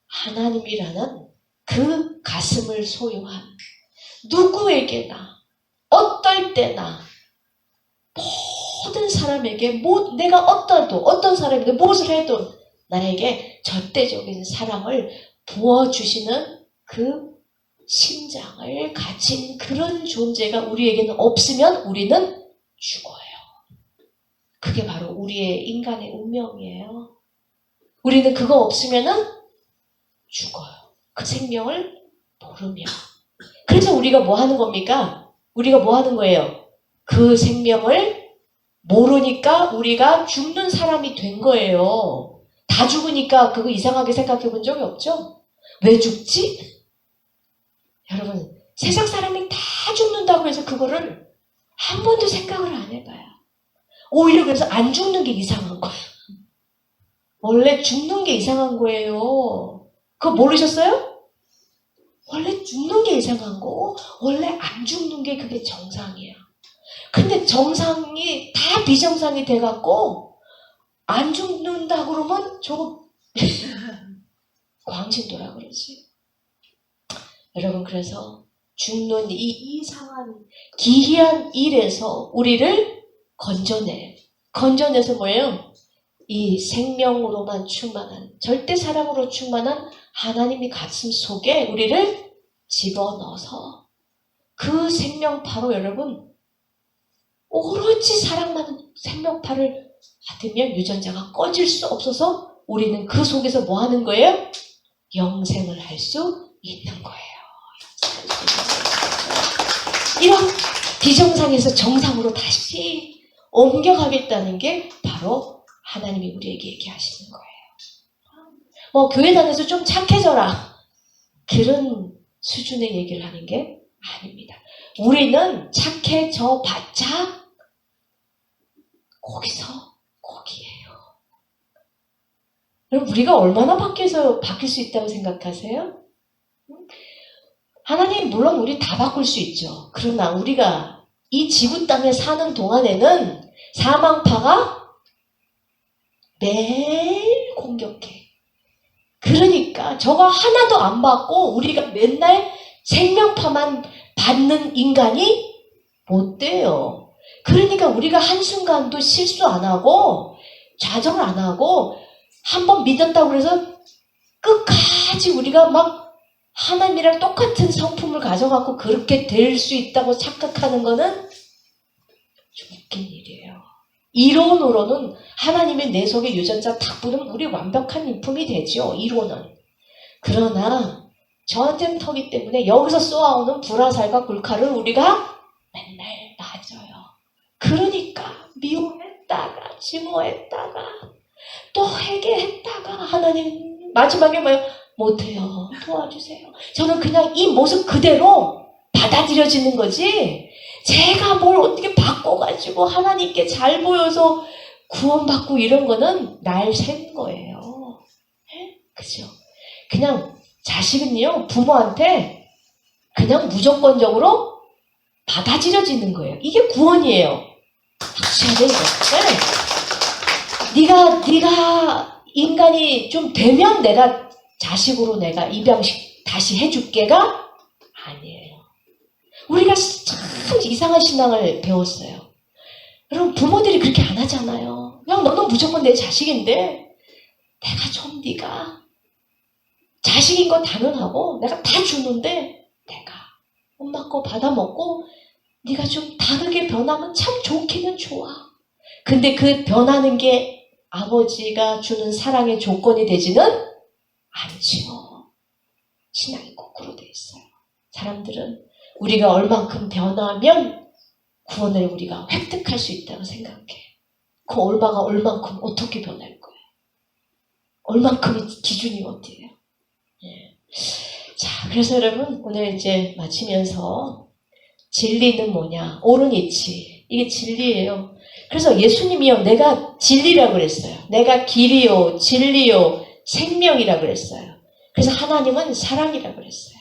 하나님이라는 그 가슴을 소유한 누구에게나 어떨 때나 모든 사람에게 내가 어떤 사람에게 무엇을 해도 나에게 절대적인 사랑을 부어주시는 그 심장을 가진 그런 존재가 우리에게는 없으면 우리는 죽어요. 그게 바로 우리의 인간의 운명이에요. 우리는 그거 없으면은 죽어요. 그 생명을 모르며. 그래서 우리가 뭐 하는 겁니까? 우리가 뭐 하는 거예요? 그 생명을 모르니까 우리가 죽는 사람이 된 거예요. 다 죽으니까 그거 이상하게 생각해 본 적이 없죠? 왜 죽지? 여러분, 세상 사람이 다 죽는다고 해서 그거를 한 번도 생각을 안 해봐요. 오히려 그래서 안 죽는 게 이상한 거예요. 원래 죽는 게 이상한 거예요. 그거 모르셨어요? 원래 죽는 게 이상한 거고 원래 안 죽는 게 그게 정상이에요. 근데 정상이 다 비정상이 돼갖고 안 죽는다 그러면 저거 광신도라 그러지. 여러분, 그래서 죽는 이 이상한 기이한 일에서 우리를 건져내서 뭐예요? 이 생명으로만 충만한, 절대 사랑으로 충만한 하나님이 가슴 속에 우리를 집어넣어서 그 생명파로 여러분 오로지 사랑만 생명파를 받으면 유전자가 꺼질 수 없어서 우리는 그 속에서 뭐 하는 거예요? 영생을 할 수 있는 거예요. 이런 비정상에서 정상으로 다시 옮겨가겠다는 게 바로 하나님이 우리에게 얘기하시는 거예요. 교회 다녀서 좀 착해져라, 그런 수준의 얘기를 하는 게 아닙니다. 우리는 착해져 봤자 거기서 거기예요. 그럼 우리가 얼마나 바뀔 수 있다고 생각하세요? 하나님 물론 우리 다 바꿀 수 있죠. 그러나 우리가 이 지구 땅에 사는 동안에는 사망파가 매일 공격해. 그러니까 저거 하나도 안 받고 우리가 맨날 생명파만 받는 인간이 못 돼요. 그러니까 우리가 한순간도 실수 안 하고 좌절 안 하고 한번 믿었다고 해서 끝까지 우리가 막 하나님이랑 똑같은 성품을 가져갖고 그렇게 될 수 있다고 착각하는 거는 좀 웃긴 일이에요. 이론으로는 하나님의 내 속에 유전자 딱 뿌리면 우리 완벽한 인품이 되죠. 이론은. 그러나 저한테는 터기 때문에 여기서 쏘아오는 불화살과 굴칼을 우리가 맨날 맞아요. 그러니까 미워했다가 증오했다가 또 회개했다가 하나님 마지막에 뭐예요? 못해요. 도와주세요. 저는 그냥 이 모습 그대로 받아들여지는 거지 제가 뭘 어떻게 바꿔가지고 하나님께 잘 보여서 구원받고 이런 거는 날 샌 거예요. 그죠? 그냥 자식은요, 부모한테 그냥 무조건적으로 받아들여지는 거예요. 이게 구원이에요. 박수해야 돼, 이거. 네가 인간이 좀 되면 내가 자식으로 내가 입양식 다시 해줄게가 아니에요. 우리가 참 이상한 신앙을 배웠어요. 여러분, 부모들이 그렇게 안 하잖아요. 그냥 너는 무조건 내 자식인데 내가 좀 네가 자식인 거 당연하고 내가 다 주는데 내가 엄마 거 받아먹고 네가 좀 다르게 변하면 참 좋기는 좋아. 근데 그 변하는 게 아버지가 주는 사랑의 조건이 되지는 않죠. 신앙이 거꾸로 돼 있어요. 사람들은 우리가 얼만큼 변하면 구원을 우리가 획득할 수 있다고 생각해. 그 얼마가 얼만큼 어떻게 변할 거예요? 얼만큼의 기준이 어디예요? 예. 자, 그래서 여러분 오늘 이제 마치면서 진리는 뭐냐? 옳은 이치. 이게 진리예요. 그래서 예수님이요, 내가 진리라고 그랬어요. 내가 길이요, 진리요, 생명이라고 그랬어요. 그래서 하나님은 사랑이라고 그랬어요.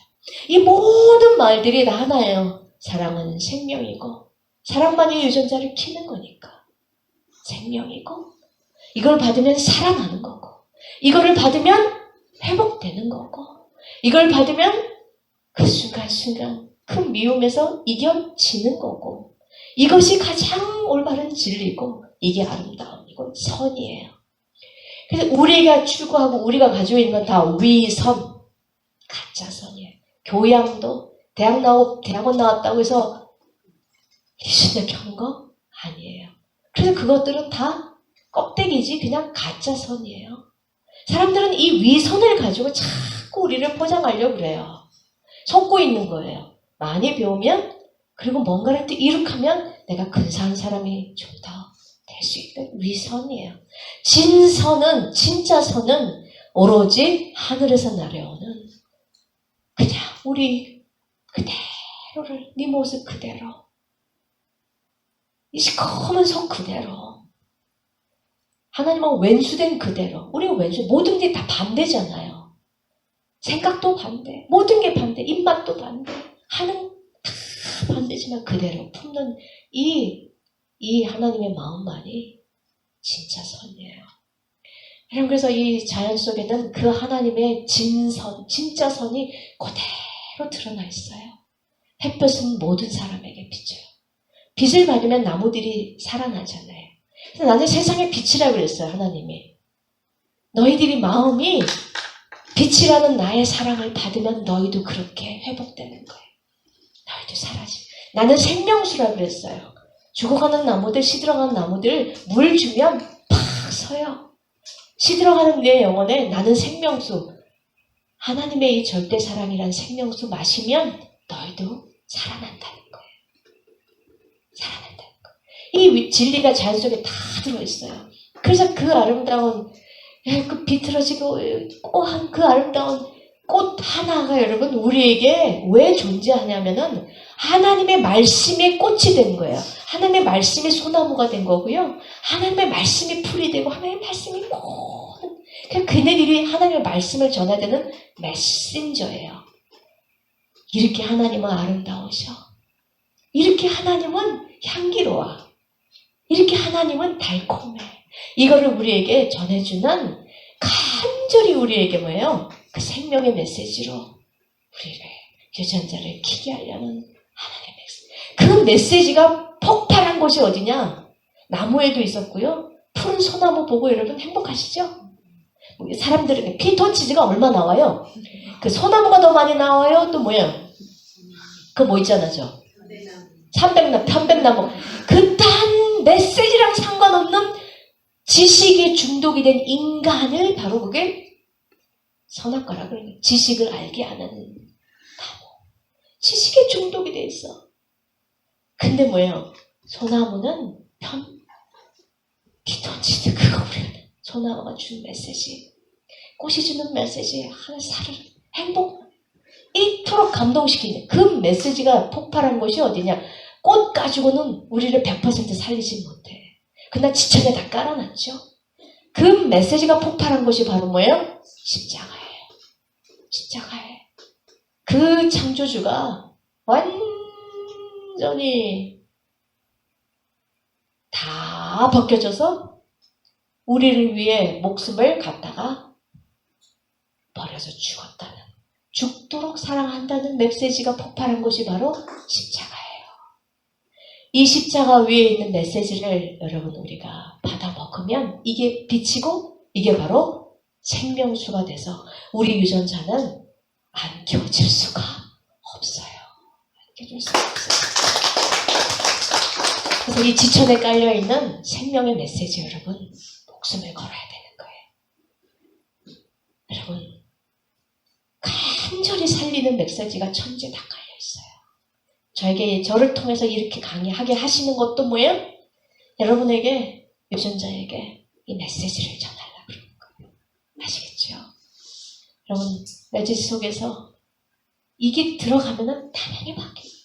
이 모든 말들이 다 하나예요. 사랑은 생명이고 사랑만이 유전자를 키는 거니까 생명이고, 이걸 받으면 살아나는 거고, 이거를 받으면 회복되는 거고, 이걸 받으면 그 순간순간 큰 미움에서 이겨지는 거고, 이것이 가장 올바른 진리고 이게 아름다움이고 선이에요. 그래서 우리가 추구하고 우리가 가지고 있는 건 다 위선, 가짜선이에요. 교양도 대학원 나왔다고 해서 리신력 하는 거 아니에요. 그래서 그것들은 다 껍데기지 그냥 가짜선이에요. 사람들은 이 위선을 가지고 자꾸 우리를 포장하려고 그래요. 속고 있는 거예요. 많이 배우면, 그리고 뭔가를 또 이룩하면 내가 근사한 사람이 좀 더 될 수 있는 위선이에요. 진선은, 진짜 선은 오로지 하늘에서 내려오는 그냥 우리 그대로를, 네 모습 그대로, 이 시커먼 속 그대로, 하나님은 왼수된 그대로. 우리가 왼수, 모든 게 다 반대잖아요. 생각도 반대, 모든 게 반대, 입맛도 반대, 하는 다 반대지만 그대로 품는 이 하나님의 마음만이 진짜 선이에요. 여러분, 그래서 이 자연 속에는 그 하나님의 진선, 진짜 선이 그대로 드러나 있어요. 햇볕은 모든 사람에게 비쳐요. 빛을 받으면 나무들이 살아나잖아요. 그래서 나는 세상의 빛이라고 그랬어요, 하나님이. 너희들이 마음이 빛이라는 나의 사랑을 받으면 너희도 그렇게 회복되는 거예요. 너희도 사라지. 나는 생명수라고 그랬어요. 죽어가는 나무들, 시들어가는 나무들 물 주면 팍 서요. 시들어가는 내 영혼에 나는 생명수, 하나님의 이 절대 사랑이란 생명수 마시면 너희도 살아난다는 거예요. 살아난다는 거예요. 이 진리가 자연 속에 다 들어있어요. 그래서 그 아름다운, 그 비틀어지고 꼬한 그 아름다운 꽃 하나가 여러분 우리에게 왜 존재하냐면은 하나님의 말씀이 꽃이 된 거예요. 하나님의 말씀이 소나무가 된 거고요. 하나님의 말씀이 풀이 되고 하나님의 말씀이 모든, 그네들이 하나님의 말씀을 전해야 되는 메신저예요. 이렇게 하나님은 아름다우셔. 이렇게 하나님은 향기로워. 이렇게 하나님은 달콤해. 이거를 우리에게 전해주는, 간절히 우리에게 뭐예요? 그 생명의 메시지로 우리를, 유전자를 키게 하려는 하나님의 메시지. 그 메시지가 폭발한 곳이 어디냐? 나무에도 있었고요. 푸른 소나무 보고 여러분 행복하시죠? 사람들은 피톤치드가 얼마 나와요? 그 소나무가 더 많이 나와요? 또 뭐예요? 그 뭐 있잖아, 저. 300나무. 그 단 메시지랑 상관없는 지식에 중독이 된 인간을 바로 그게 선악과라 그러는, 지식을 알게 하는 나무. 지식에 중독이 돼 있어. 근데 뭐예요? 소나무는 피톤치드, 그거 우리가 소나무가 준 메시지, 꽃이 주는 메시지, 하나 살을 행복, 이토록 감동시키는 그 메시지가 폭발한 곳이 어디냐? 꽃 가지고는 우리를 100% 살리지 못해. 그날 지천에 다 깔아놨죠. 그 메시지가 폭발한 곳이 바로 뭐예요? 십자가예요. 십자가에 그 창조주가 완전히 다 벗겨져서 우리를 위해 목숨을 갖다가 버려서 죽었다는, 죽도록 사랑한다는 메시지가 폭발한 곳이 바로 십자가예요. 이 십자가 위에 있는 메시지를 여러분 우리가 받아 먹으면 이게 비치고 이게 바로 생명수가 돼서 우리 유전자는 안 켜질 수가 없어요. 안 켜질 수가 없어요. 그래서 이 지천에 깔려있는 생명의 메시지 여러분 목숨을 걸어야 되는 거예요. 여러분 간절히 살리는 메시지가 천지에 다 깔려있어요. 저를 통해서 이렇게 강의하게 하시는 것도 뭐예요? 여러분에게, 유전자에게 이 메시지를 전하려고 그러는 거예요. 아시겠죠? 여러분 메시지 속에서 이게 들어가면은 당연히 바뀌어요.